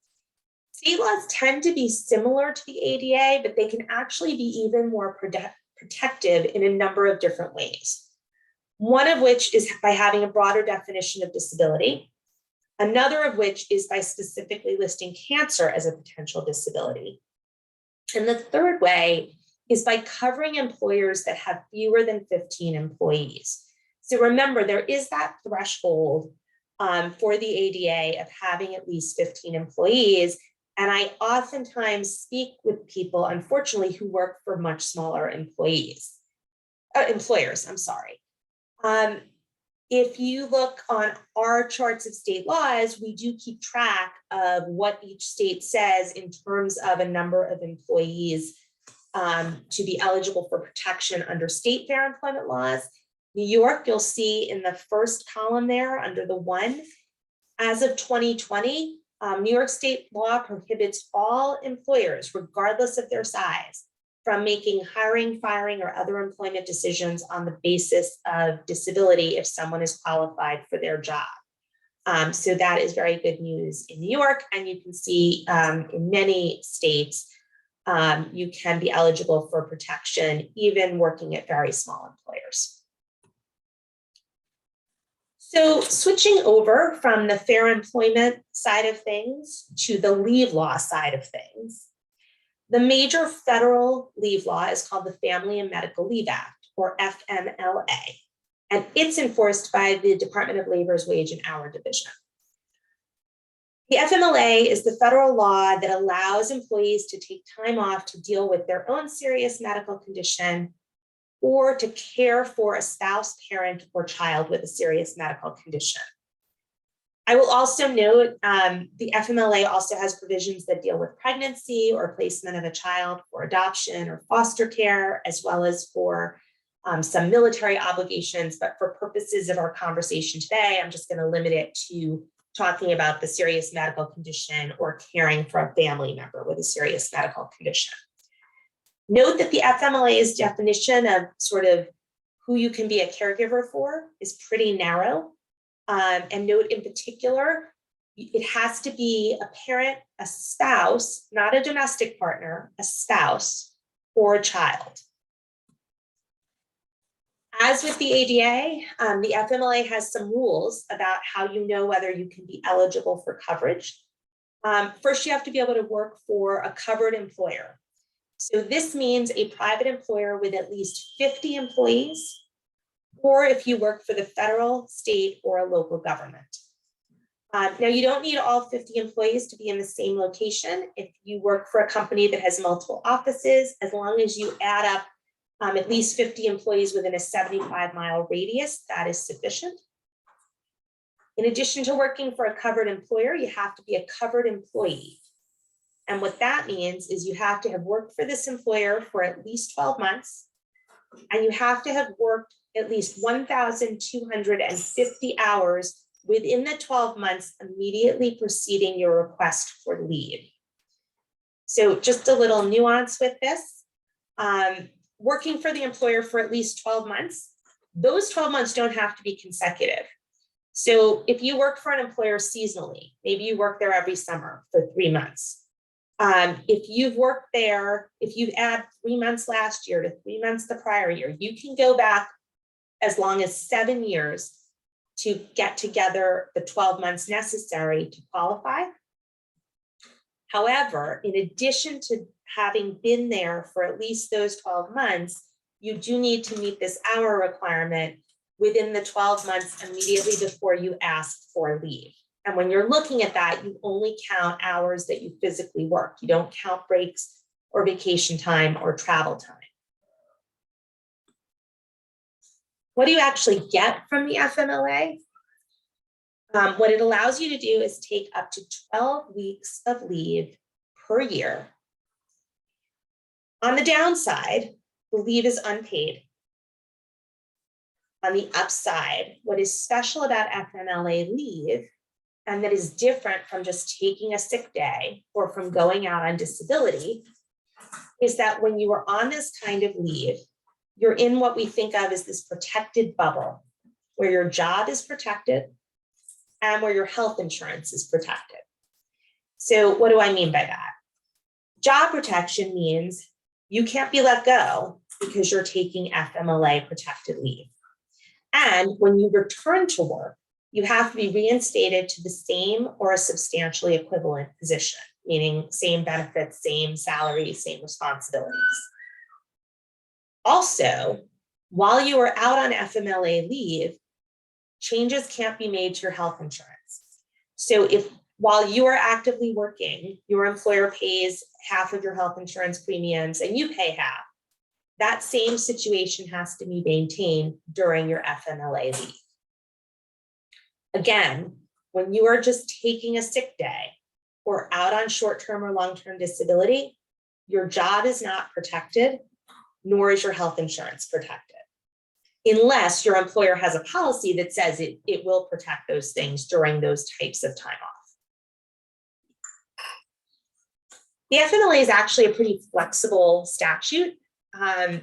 State laws tend to be similar to the ADA, but they can actually be even more protective in a number of different ways. One of which is by having a broader definition of disability. Another of which is by specifically listing cancer as a potential disability. And the third way is by covering employers that have fewer than 15 employees. So remember, there is that threshold for the ADA of having at least 15 employees. And I oftentimes speak with people, unfortunately, who work for much smaller employers, I'm sorry. If you look on our charts of state laws, we do keep track of what each state says in terms of a number of employees to be eligible for protection under state fair employment laws. New York, you'll see in the first column there under the 1, as of 2020, New York state law prohibits all employers, regardless of their size, from making hiring, firing, or other employment decisions on the basis of disability if someone is qualified for their job. So that is very good news in New York, and you can see in many states, you can be eligible for protection, even working at very small employers. So switching over from the fair employment side of things to the leave law side of things, the major federal leave law is called the Family and Medical Leave Act, or FMLA, and it's enforced by the Department of Labor's Wage and Hour Division. The FMLA is the federal law that allows employees to take time off to deal with their own serious medical condition or to care for a spouse, parent, or child with a serious medical condition. I will also note the FMLA also has provisions that deal with pregnancy or placement of a child for adoption or foster care, as well as for some military obligations. But for purposes of our conversation today, I'm just going to limit it to talking about the serious medical condition or caring for a family member with a serious medical condition. Note that the FMLA's definition of sort of who you can be a caregiver for is pretty narrow. And note in particular, it has to be a parent, a spouse, not a domestic partner, a spouse, or a child. As with the ADA, the FMLA has some rules about how you know whether you can be eligible for coverage. First, you have to be able to work for a covered employer. So this means a private employer with at least 50 employees, or if you work for the federal, state, or a local government. Now, you don't need all 50 employees to be in the same location. If you work for a company that has multiple offices, as long as you add up at least 50 employees within a 75-mile radius, that is sufficient. In addition to working for a covered employer, you have to be a covered employee. And what that means is you have to have worked for this employer for at least 12 months, and you have to have worked at least 1,250 hours within the 12 months immediately preceding your request for leave. So just a little nuance with this. Working for the employer for at least 12 months, those 12 months don't have to be consecutive. So if you work for an employer seasonally, maybe you work there every summer for 3 months. If you've worked there, if you add 3 months last year to 3 months the prior year, you can go back as long as 7 years to get together the 12 months necessary to qualify. However, in addition to having been there for at least those 12 months, you do need to meet this hour requirement within the 12 months immediately before you ask for leave. And when you're looking at that, you only count hours that you physically work. You don't count breaks or vacation time or travel time. What do you actually get from the FMLA? What it allows you to do is take up to 12 weeks of leave per year. On the downside, the leave is unpaid. On the upside, what is special about FMLA leave, and that is different from just taking a sick day or from going out on disability, is that when you are on this kind of leave, you're in what we think of as this protected bubble, where your job is protected and where your health insurance is protected. So what do I mean by that? Job protection means you can't be let go because you're taking FMLA protected leave. And when you return to work, you have to be reinstated to the same or a substantially equivalent position, meaning same benefits, same salary, same responsibilities. Also, while you are out on FMLA leave, changes can't be made to your health insurance. So if while you are actively working, your employer pays half of your health insurance premiums and you pay half, that same situation has to be maintained during your FMLA leave. Again, when you are just taking a sick day or out on short-term or long-term disability, your job is not protected, nor is your health insurance protected, unless your employer has a policy that says it will protect those things during those types of time off. The FMLA is actually a pretty flexible statute.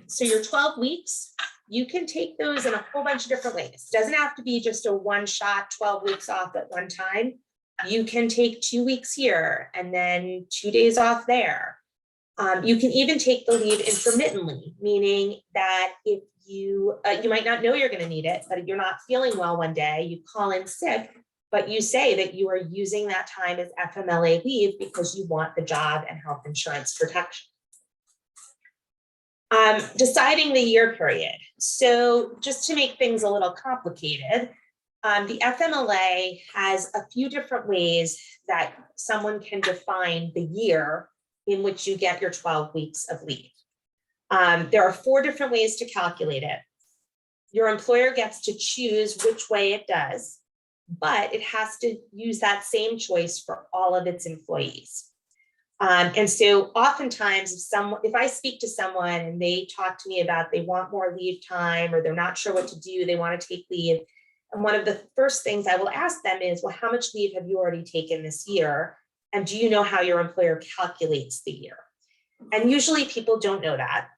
So your 12 weeks, you can take those in a whole bunch of different ways. It doesn't have to be just a one-shot 12 weeks off at one time. You can take 2 weeks here and then 2 days off there. You can even take the leave intermittently, meaning that if you might not know you're going to need it, but if you're not feeling well one day, you call in sick, but you say that you are using that time as FMLA leave because you want the job and health insurance protection. Deciding the year period. So just to make things a little complicated, the FMLA has a few different ways that someone can define the year in which you get your 12 weeks of leave. There are 4 different ways to calculate it. Your employer gets to choose which way it does, but it has to use that same choice for all of its employees. And so oftentimes if I speak to someone and they talk to me about they want more leave time or they're not sure what to do, they want to take leave. And one of the first things I will ask them is, well, how much leave have you already taken this year? And do you know how your employer calculates the year? And usually people don't know that.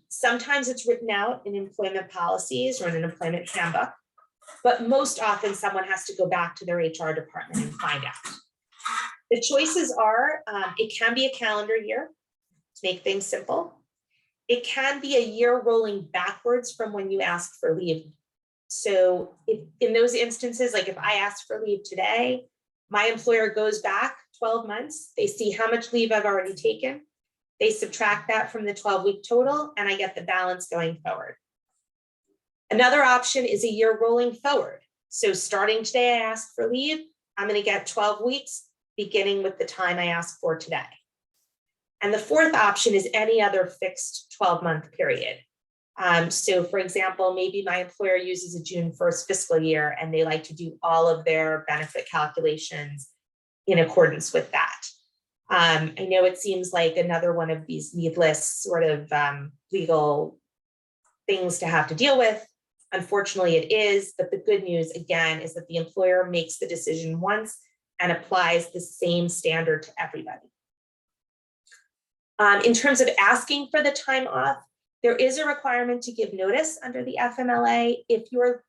Sometimes it's written out in employment policies or in an employment handbook, but most often someone has to go back to their HR department and find out. The choices are, it can be a calendar year to make things simple. It can be a year rolling backwards from when you asked for leave. So if in those instances, like if I ask for leave today, my employer goes back 12 months, they see how much leave I've already taken, they subtract that from the 12-week total, and I get the balance going forward. Another option is a year rolling forward. So starting today, I asked for leave, I'm going to get 12 weeks, beginning with the time I asked for today. And the fourth option is any other fixed 12-month period. So for example, maybe my employer uses a June 1st fiscal year and they like to do all of their benefit calculations in accordance with that. I know it seems like another one of these needless sort of legal things to have to deal with. Unfortunately, it is, but the good news, again, is that the employer makes the decision once and applies the same standard to everybody. In terms of asking for the time off, there is a requirement to give notice under the FMLA if your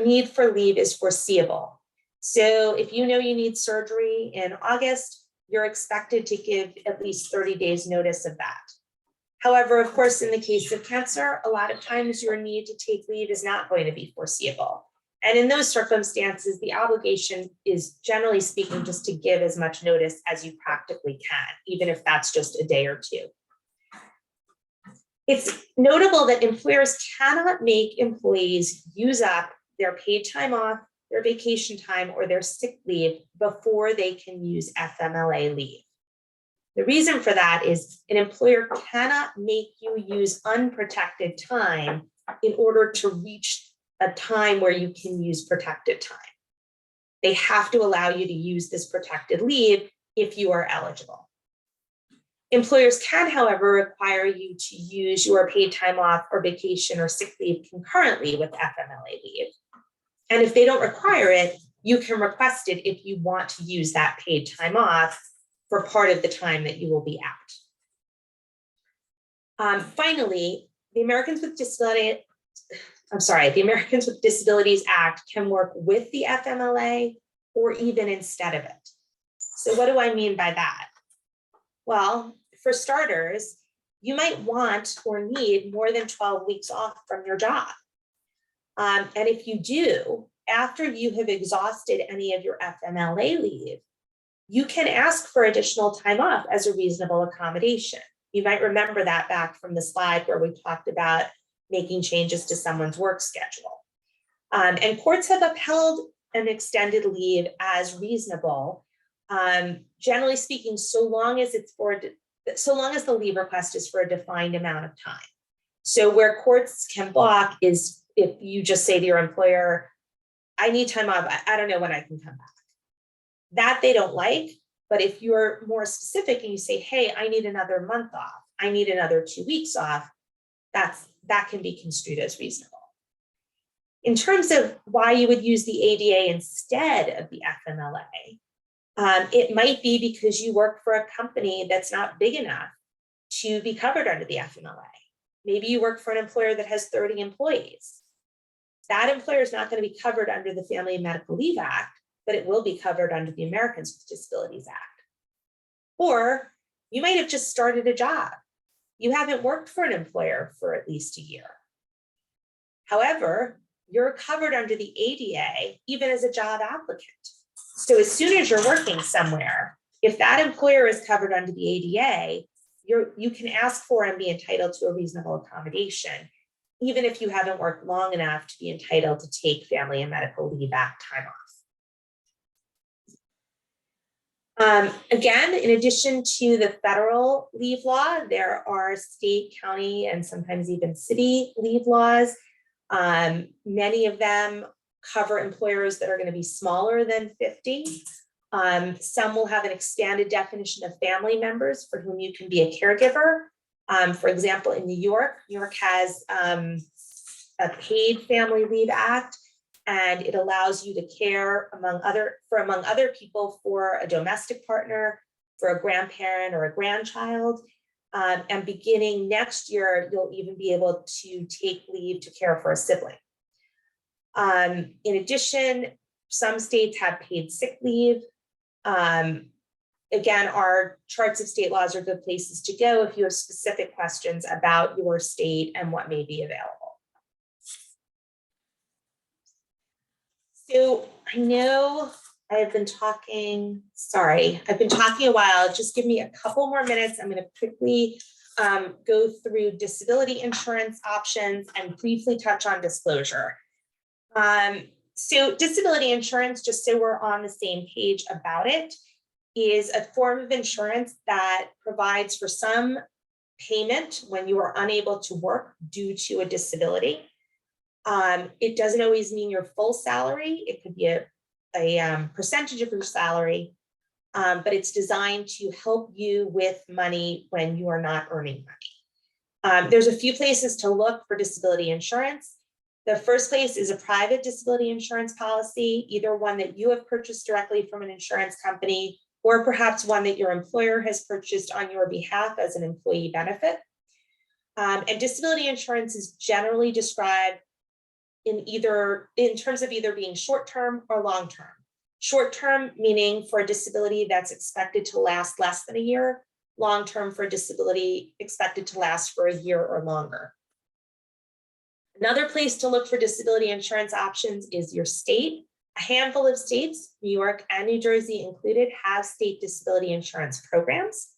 need for leave is foreseeable. So if you know you need surgery in August, you're expected to give at least 30 days notice of that. However, of course, in the case of cancer, a lot of times your need to take leave is not going to be foreseeable. And in those circumstances, the obligation is, generally speaking, just to give as much notice as you practically can, even if that's just a day or two. It's notable that employers cannot make employees use up their paid time off, their vacation time, or their sick leave before they can use FMLA leave. The reason for that is an employer cannot make you use unprotected time in order to reach a time where you can use protected time. They have to allow you to use this protected leave if you are eligible. Employers can, however, require you to use your paid time off or vacation or sick leave concurrently with FMLA leave. And if they don't require it, you can request it if you want to use that paid time off for part of the time that you will be out. Finally, the Americans with Disabilities Act can work with the FMLA or even instead of it. So what do I mean by that? Well, for starters, you might want or need more than 12 weeks off from your job. And if you do, after you have exhausted any of your FMLA leave, you can ask for additional time off as a reasonable accommodation. You might remember that back from the slide where we talked about making changes to someone's work schedule. And courts have upheld an extended leave as reasonable, generally speaking, so long as the leave request is for a defined amount of time. So where courts can block is if you just say to your employer, I need time off, I don't know when I can come back. That they don't like, but if you're more specific and you say, hey, I need another month off, I need another 2 weeks off, that can be construed as reasonable. In terms of why you would use the ADA instead of the FMLA, it might be because you work for a company that's not big enough to be covered under the FMLA. Maybe you work for an employer that has 30 employees. That employer is not going to be covered under the Family and Medical Leave Act, but it will be covered under the Americans with Disabilities Act. Or you might have just started a job. You haven't worked for an employer for at least a year. However, you're covered under the ADA even as a job applicant. So as soon as you're working somewhere, if that employer is covered under the ADA, you can ask for and be entitled to a reasonable accommodation, even if you haven't worked long enough to be entitled to take Family and Medical Leave Act time off. Again, in addition to the federal leave law, there are state, county, and sometimes even city leave laws. Many of them cover employers that are going to be smaller than 50. Some will have an expanded definition of family members for whom you can be a caregiver. For example, in New York has a paid Family Leave Act, and it allows you to care among other people for a domestic partner, for a grandparent or a grandchild. And beginning next year, you'll even be able to take leave to care for a sibling. In addition, some states have paid sick leave. Again, our charts of state laws are good places to go if you have specific questions about your state and what may be available. So I know I've been talking a while. Just give me a couple more minutes. I'm going to quickly go through disability insurance options and briefly touch on disclosure. So disability insurance, just so we're on the same page about it, is a form of insurance that provides for some payment when you are unable to work due to a disability. It doesn't always mean your full salary. It could be a percentage of your salary, but it's designed to help you with money when you are not earning money. There's a few places to look for disability insurance. The first place is a private disability insurance policy, either one that you have purchased directly from an insurance company, or perhaps one that your employer has purchased on your behalf as an employee benefit. And disability insurance is generally described in terms of either being short-term or long-term. Short-term meaning for a disability that's expected to last less than a year, long-term for a disability expected to last for a year or longer. Another place to look for disability insurance options is your state. A handful of states, New York and New Jersey included, have state disability insurance programs.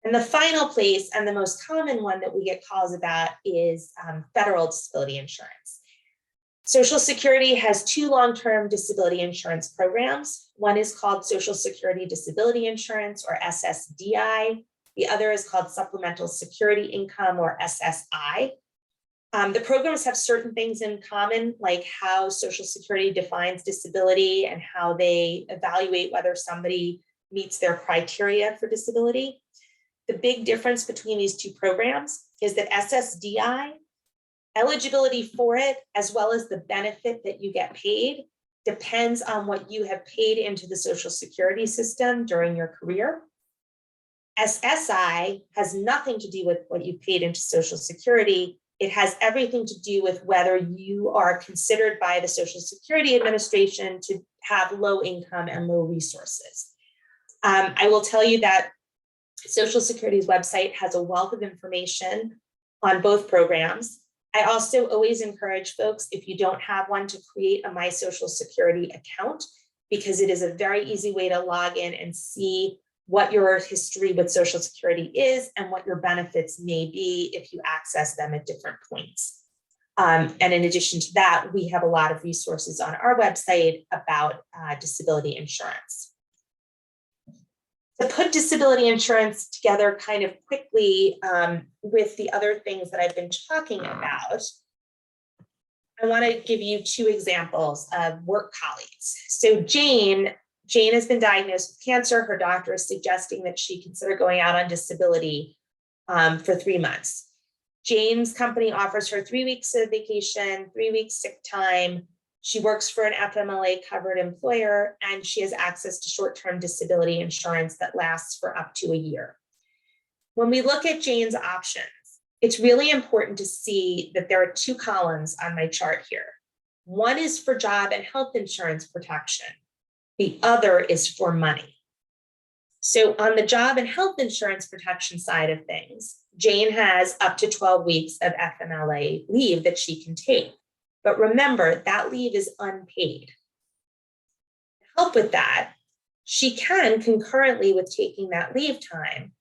And the final place, and the most common one that we get calls about, is federal disability insurance. Social Security has two long-term disability insurance programs. One is called Social Security Disability Insurance, or SSDI. The other is called Supplemental Security Income, or SSI. The programs have certain things in common, like how Social Security defines disability and how they evaluate whether somebody meets their criteria for disability. The big difference between these two programs is that SSDI, eligibility for it, as well as the benefit that you get paid, depends on what you have paid into the Social Security system during your career. SSI has nothing to do with what you paid into Social Security. It has everything to do with whether you are considered by the Social Security Administration to have low income and low resources. I will tell you that Social Security's website has a wealth of information on both programs. I also always encourage folks, if you don't have one, to create a My Social Security account, because it is a very easy way to log in and see what your history with Social Security is and what your benefits may be if you access them at different points. And in addition to that, we have a lot of resources on our website about disability insurance. To put disability insurance together kind of quickly with the other things that I've been talking about, I want to give you two examples of work colleagues. So Jane has been diagnosed with cancer. Her doctor is suggesting that she consider going out on disability for 3 months. Jane's company offers her 3 weeks of vacation, 3 weeks sick time. She works for an FMLA covered employer, and she has access to short-term disability insurance that lasts for up to a year. When we look at Jane's options, it's really important to see that there are two columns on my chart here. One is for job and health insurance protection. The other is for money. So on the job and health insurance protection side of things, Jane has up to 12 weeks of FMLA leave that she can take. But remember, that leave is unpaid. To help with that, she can, concurrently with taking that leave time,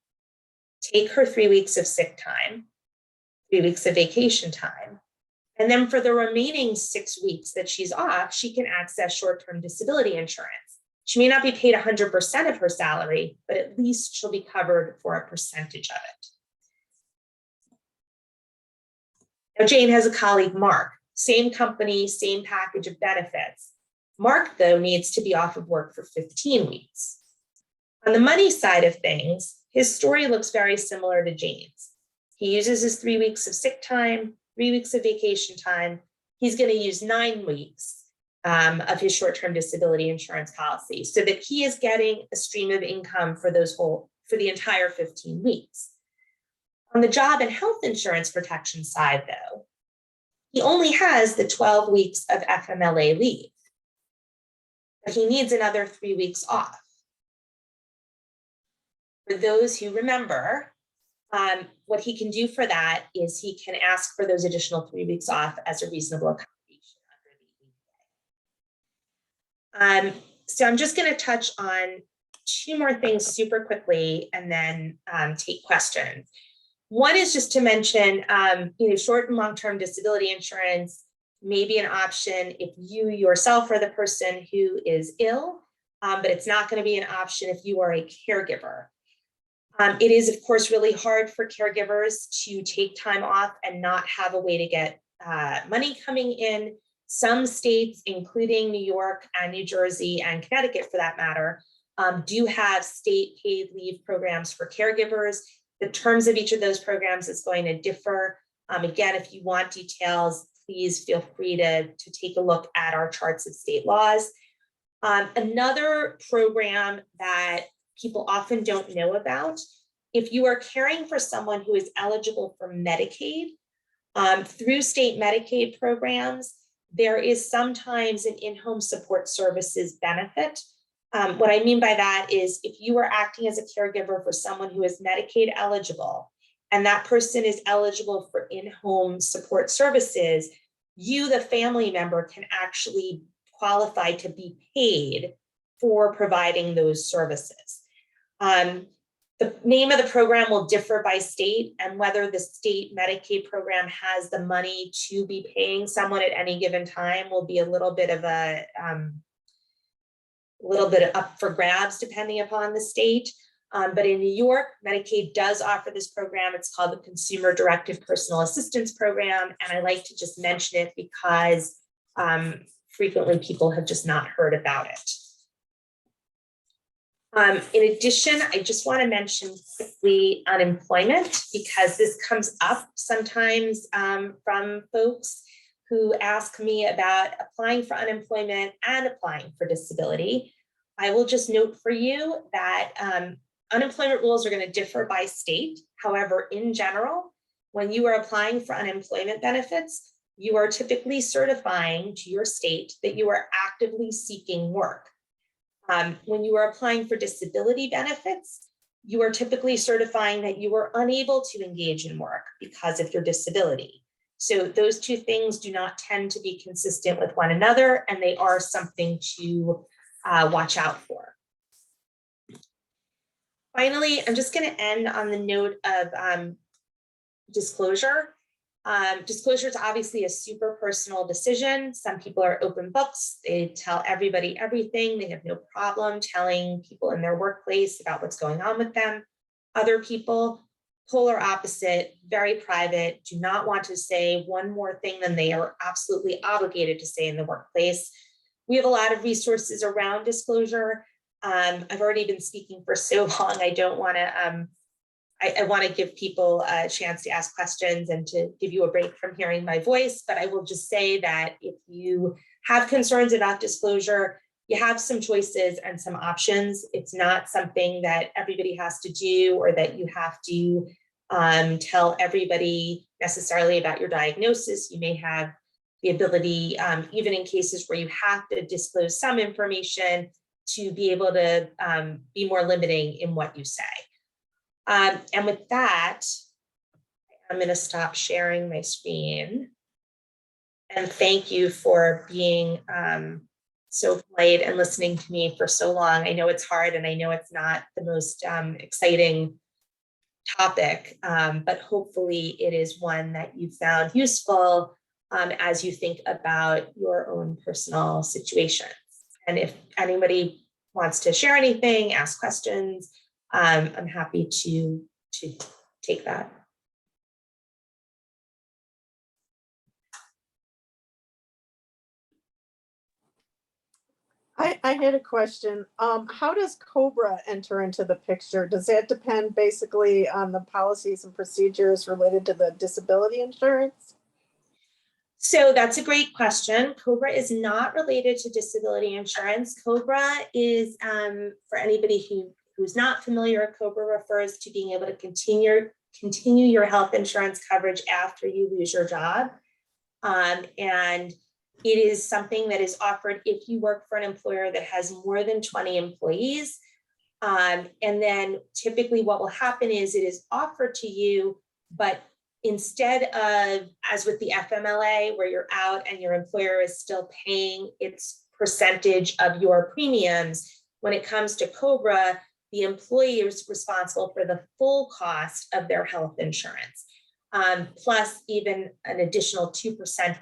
take her 3 weeks of sick time, 3 weeks of vacation time, and then for the remaining 6 weeks that she's off, she can access short-term disability insurance. She may not be paid 100% of her salary, but at least she'll be covered for a percentage of it. Now, Jane has a colleague, Mark. Same company, same package of benefits. Mark, though, needs to be off of work for 15 weeks. On the money side of things, his story looks very similar to Jane's. He uses his 3 weeks of sick time, 3 weeks of vacation time. He's going to use 9 weeks of his short-term disability insurance policy, so that he is getting a stream of income for the entire 15 weeks. On the job and health insurance protection side, though, he only has the 12 weeks of FMLA leave, but he needs another 3 weeks off. For those who remember, what he can do for that is he can ask for those additional 3 weeks off as a reasonable accommodation under the EPA. So I'm just going to touch on 2 more things super quickly and then take questions. One is just to mention, short and long-term disability insurance may be an option if you yourself are the person who is ill, but it's not going to be an option if you are a caregiver. It is, of course, really hard for caregivers to take time off and not have a way to get money coming in. Some states, including New York and New Jersey and Connecticut for that matter, do have state paid leave programs for caregivers. The terms of each of those programs is going to differ. Again, if you want details, please feel free to take a look at our charts of state laws. Another program that people often don't know about, if you are caring for someone who is eligible for Medicaid, through state Medicaid programs, there is sometimes an in-home support services benefit. What I mean by that is if you are acting as a caregiver for someone who is Medicaid eligible, and that person is eligible for in-home support services, you, the family member, can actually qualify to be paid for providing those services. The name of the program will differ by state, and whether the state Medicaid program has the money to be paying someone at any given time will be a little bit up for grabs depending upon the state. But in New York, Medicaid does offer this program. It's called the Consumer Directed Personal Assistance Program. And I like to just mention it because frequently people have just not heard about it. In addition, I just want to mention quickly unemployment, because this comes up sometimes from folks who ask me about applying for unemployment and applying for disability. I will just note for you that unemployment rules are going to differ by state. However, in general, when you are applying for unemployment benefits, you are typically certifying to your state that you are actively seeking work. When you are applying for disability benefits, you are typically certifying that you are unable to engage in work because of your disability. So those two things do not tend to be consistent with one another, and they are something to watch out for. Finally, I'm just going to end on the note of disclosure. Disclosure is obviously a super personal decision. Some people are open books. They tell everybody everything. They have no problem telling people in their workplace about what's going on with them. Other people, polar opposite, very private, do not want to say one more thing than they are absolutely obligated to say in the workplace. We have a lot of resources around disclosure. I've already been speaking for so long. I don't want to, I want to give people a chance to ask questions and to give you a break from hearing my voice, but I will just say that if you have concerns about disclosure, you have some choices and some options. It's not something that everybody has to do, or that you have to tell everybody necessarily about your diagnosis. You may have the ability, even in cases where you have to disclose some information, to be able to be more limiting in what you say. And with that, I'm going to stop sharing my screen. And thank you for being so polite and listening to me for so long. I know it's hard, and I know it's not the most exciting topic, but hopefully it is one that you found useful as you think about your own personal situations. And if anybody wants to share anything, ask questions, I'm happy to take that. I had a question. How does COBRA enter into the picture? Does that depend basically on the policies and procedures related to the disability insurance? So that's a great question. COBRA is not related to disability insurance. COBRA is, for anybody who's not familiar, COBRA refers to being able to continue your health insurance coverage after you lose your job. And it is something that is offered if you work for an employer that has more than 20 employees. And then typically what will happen is it is offered to you, but instead of, as with the FMLA, where you're out and your employer is still paying its percentage of your premiums, when it comes to COBRA, the employee is responsible for the full cost of their health insurance, plus even an additional 2%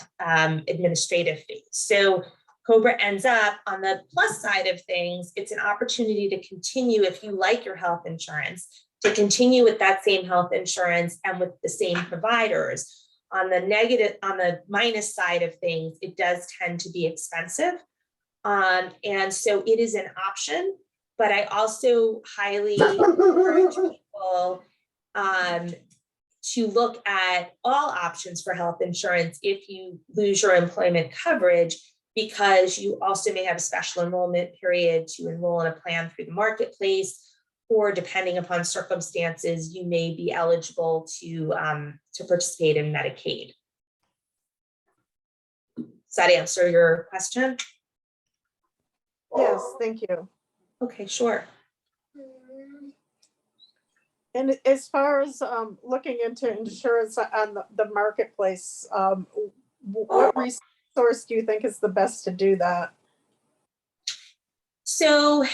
administrative fee. So COBRA ends up on the plus side of things. It's an opportunity to continue, if you like your health insurance, to continue with that same health insurance and with the same providers. On the minus side of things, it does tend to be expensive. And so it is an option, but I also highly encourage people to look at all options for health insurance if you lose your employment coverage, because you also may have a special enrollment period to enroll in a plan through the marketplace, or depending upon circumstances, you may be eligible to participate in Medicaid. Does that answer your question? Yes, thank you. Okay, sure. And as far as looking into insurance on the marketplace, what resource do you think is the best to do that? So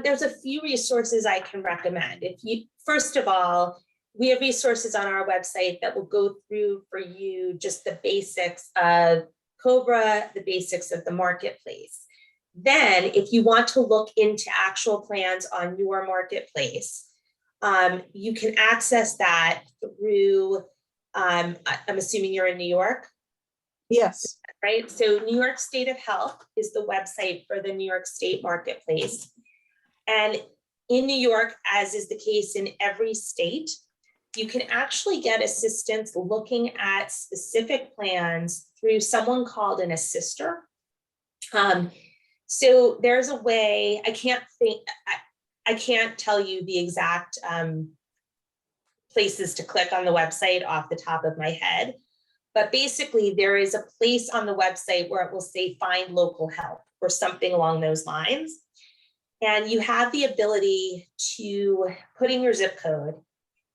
there's a few resources I can recommend. First of all, we have resources on our website that will go through for you just the basics of COBRA, the basics of the marketplace. Then if you want to look into actual plans on your marketplace, you can access that through, I'm assuming you're in New York? Yes. Right, so New York State of Health is the website for the New York State Marketplace. And in New York, as is the case in every state, you can actually get assistance looking at specific plans through someone called an assister. So there's a way, I can't tell you the exact places to click on the website off the top of my head. But basically, there is a place on the website where it will say find local help or something along those lines. And you have the ability to put in your zip code,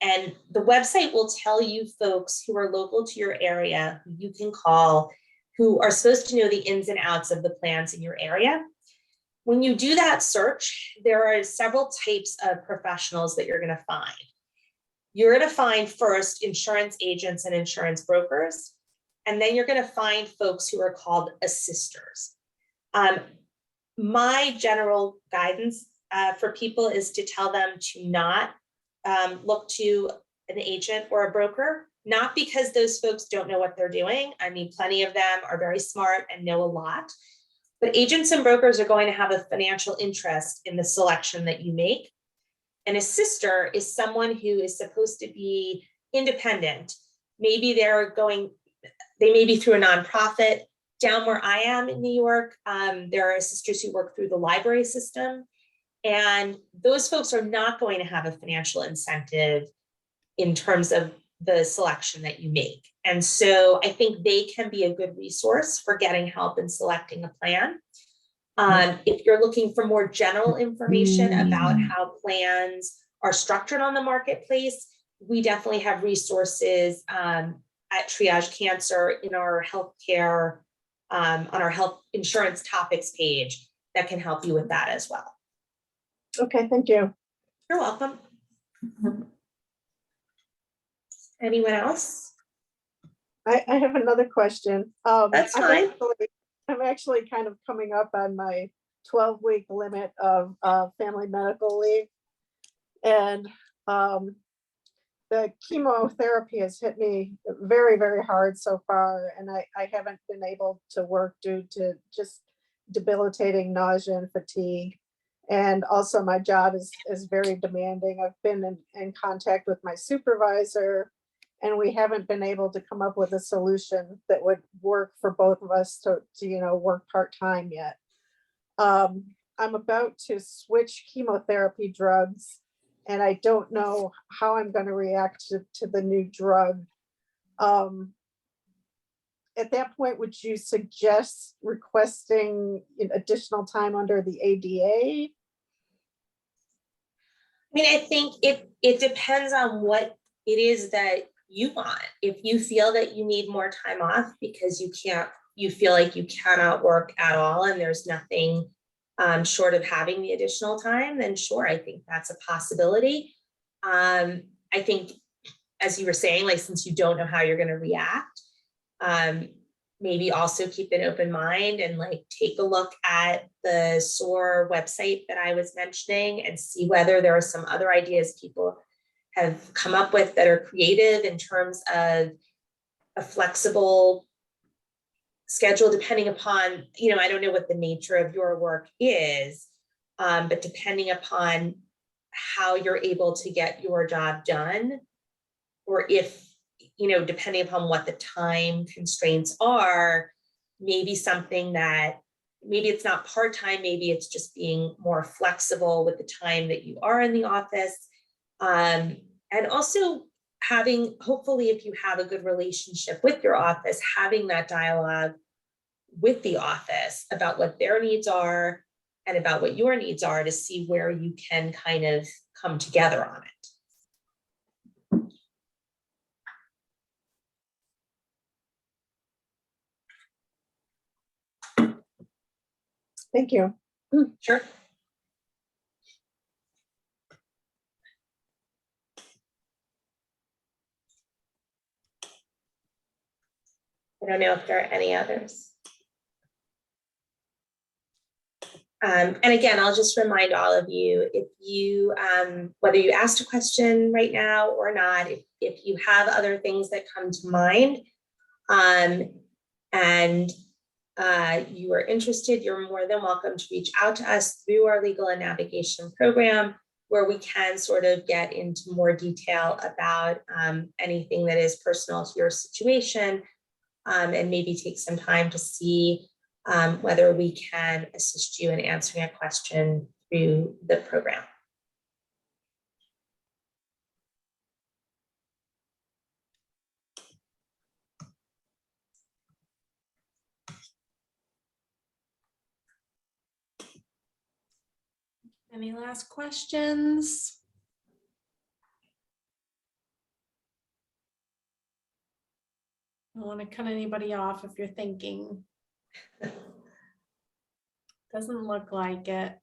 and the website will tell you folks who are local to your area who you can call, who are supposed to know the ins and outs of the plans in your area. When you do that search, there are several types of professionals that you're going to find. You're going to find first insurance agents and insurance brokers, and then you're going to find folks who are called assisters. My general guidance for people is to tell them to not look to an agent or a broker, not because those folks don't know what they're doing. I mean, plenty of them are very smart and know a lot, but agents and brokers are going to have a financial interest in the selection that you make. An assister is someone who is supposed to be independent. Maybe they may be through a nonprofit. Down where I am in New York, there are assisters who work through the library system. And those folks are not going to have a financial incentive in terms of the selection that you make. And so I think they can be a good resource for getting help in selecting a plan. If you're looking for more general information about how plans are structured on the marketplace, we definitely have resources at Triage Cancer in our healthcare, on our health insurance topics page that can help you with that as well. Okay, thank you. You're welcome. Anyone else? I have another question. That's fine. I'm actually kind of coming up on my 12-week limit of family medical leave. And the chemotherapy has hit me very, very hard so far. And I haven't been able to work due to just debilitating nausea and fatigue. And also my job is very demanding. I've been in contact with my supervisor, and we haven't been able to come up with a solution that would work for both of us to work part-time yet. I'm about to switch chemotherapy drugs, and I don't know how I'm going to react to the new drug. At that point, would you suggest requesting additional time under the ADA? I mean, I think it depends on what it is that you want. If you feel that you need more time off because you feel like you cannot work at all and there's nothing short of having the additional time, then sure, I think that's a possibility. I think, as you were saying, like, since you don't know how you're going to react, maybe also keep an open mind and like take a look at the SOAR website that I was mentioning and see whether there are some other ideas people have come up with that are creative in terms of a flexible schedule, depending upon, I don't know what the nature of your work is, but depending upon how you're able to get your job done, or if, depending upon what the time constraints are, maybe something that, maybe it's not part-time, maybe it's just being more flexible with the time that you are in the office. And also having, hopefully, if you have a good relationship with your office, having that dialogue with the office about what their needs are and about what your needs are, to see where you can kind of come together on it. Thank you. Sure. I don't know if there are any others. And again, I'll just remind all of you, if you, whether you asked a question right now or not, if you have other things that come to mind, and you are interested, you're more than welcome to reach out to us through our legal and navigation program, where we can sort of get into more detail about anything that is personal to your situation, and maybe take some time to see whether we can assist you in answering a question through the program. Any last questions? I don't want to cut anybody off if you're thinking. Doesn't look like it.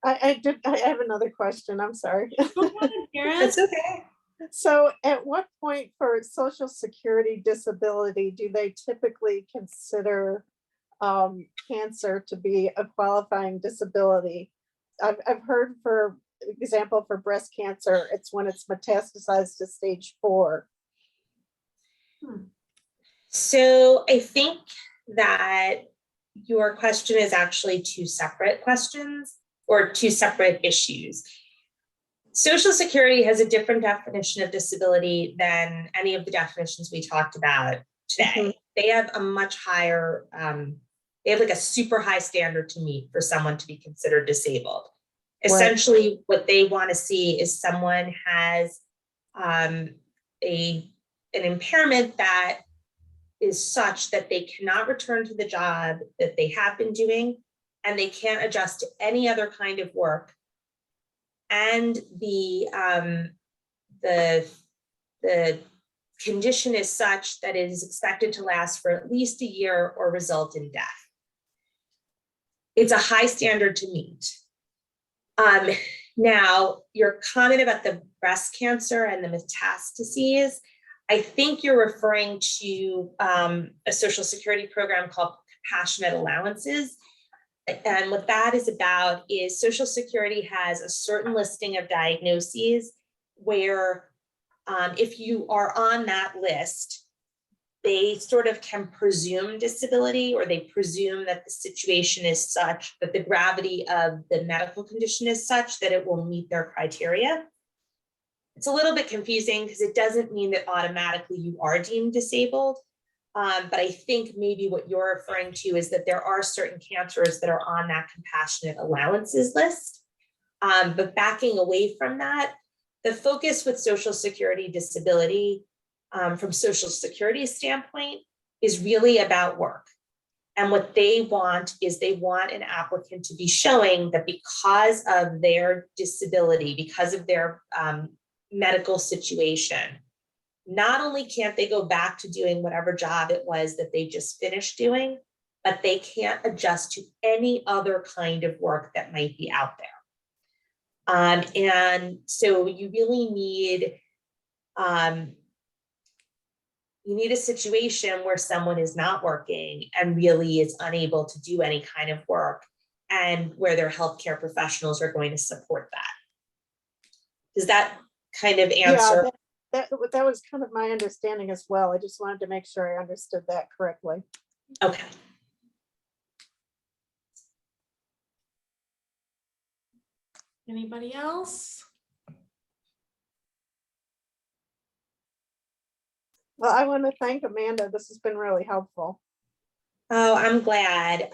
I have another question. I'm sorry. Go ahead, Karen. That's okay. So at what point for Social Security disability do they typically consider cancer to be a qualifying disability? I've heard, for example, for breast cancer, it's when it's metastasized to stage 4. So I think that your question is actually two separate questions or two separate issues. Social Security has a different definition of disability than any of the definitions we talked about today. Mhm. They have a much higher, they have like a super high standard to meet for someone to be considered disabled. Right. Essentially, what they want to see is someone has an impairment that is such that they cannot return to the job that they have been doing, and they can't adjust to any other kind of work. And the condition is such that it is expected to last for at least a year or result in death. It's a high standard to meet. Now, your comment about the breast cancer and the metastases, I think you're referring to a Social Security program called Compassionate Allowances. And what that is about is Social Security has a certain listing of diagnoses where if you are on that list, they sort of can presume disability, or they presume that the situation is such that the gravity of the medical condition is such that it will meet their criteria. It's a little bit confusing because it doesn't mean that automatically you are deemed disabled. But I think maybe what you're referring to is that there are certain cancers that are on that compassionate allowances list. But backing away from that, the focus with Social Security disability from Social Security's standpoint is really about work. And what they want is they want an applicant to be showing that because of their disability, because of their medical situation, not only can't they go back to doing whatever job it was that they just finished doing, but they can't adjust to any other kind of work that might be out there. And so you really need, a situation where someone is not working and really is unable to do any kind of work, and where their healthcare professionals are going to support that. Does that kind of answer? Yeah, that was kind of my understanding as well. I just wanted to make sure I understood that correctly. Okay. Anybody else? Well, I want to thank Amanda. This has been really helpful. Oh, I'm glad.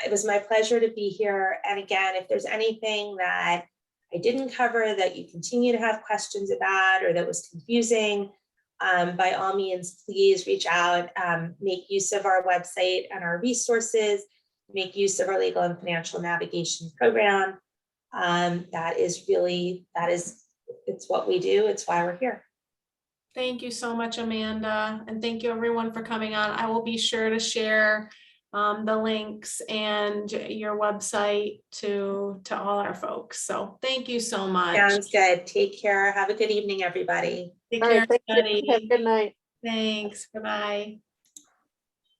It was my pleasure to be here. And again, if there's anything that I didn't cover that you continue to have questions about or that was confusing, by all means, please reach out, make use of our website and our resources, make use of our legal and financial navigation program. It's what we do. It's why we're here. Thank you so much, Amanda, and thank you everyone for coming on. I will be sure to share the links and your website to all our folks. So thank you so much. Sounds good. Take care. Have a good evening, everybody. Take All care, right, thank you. Have a everybody. good night. Thanks. Bye-bye.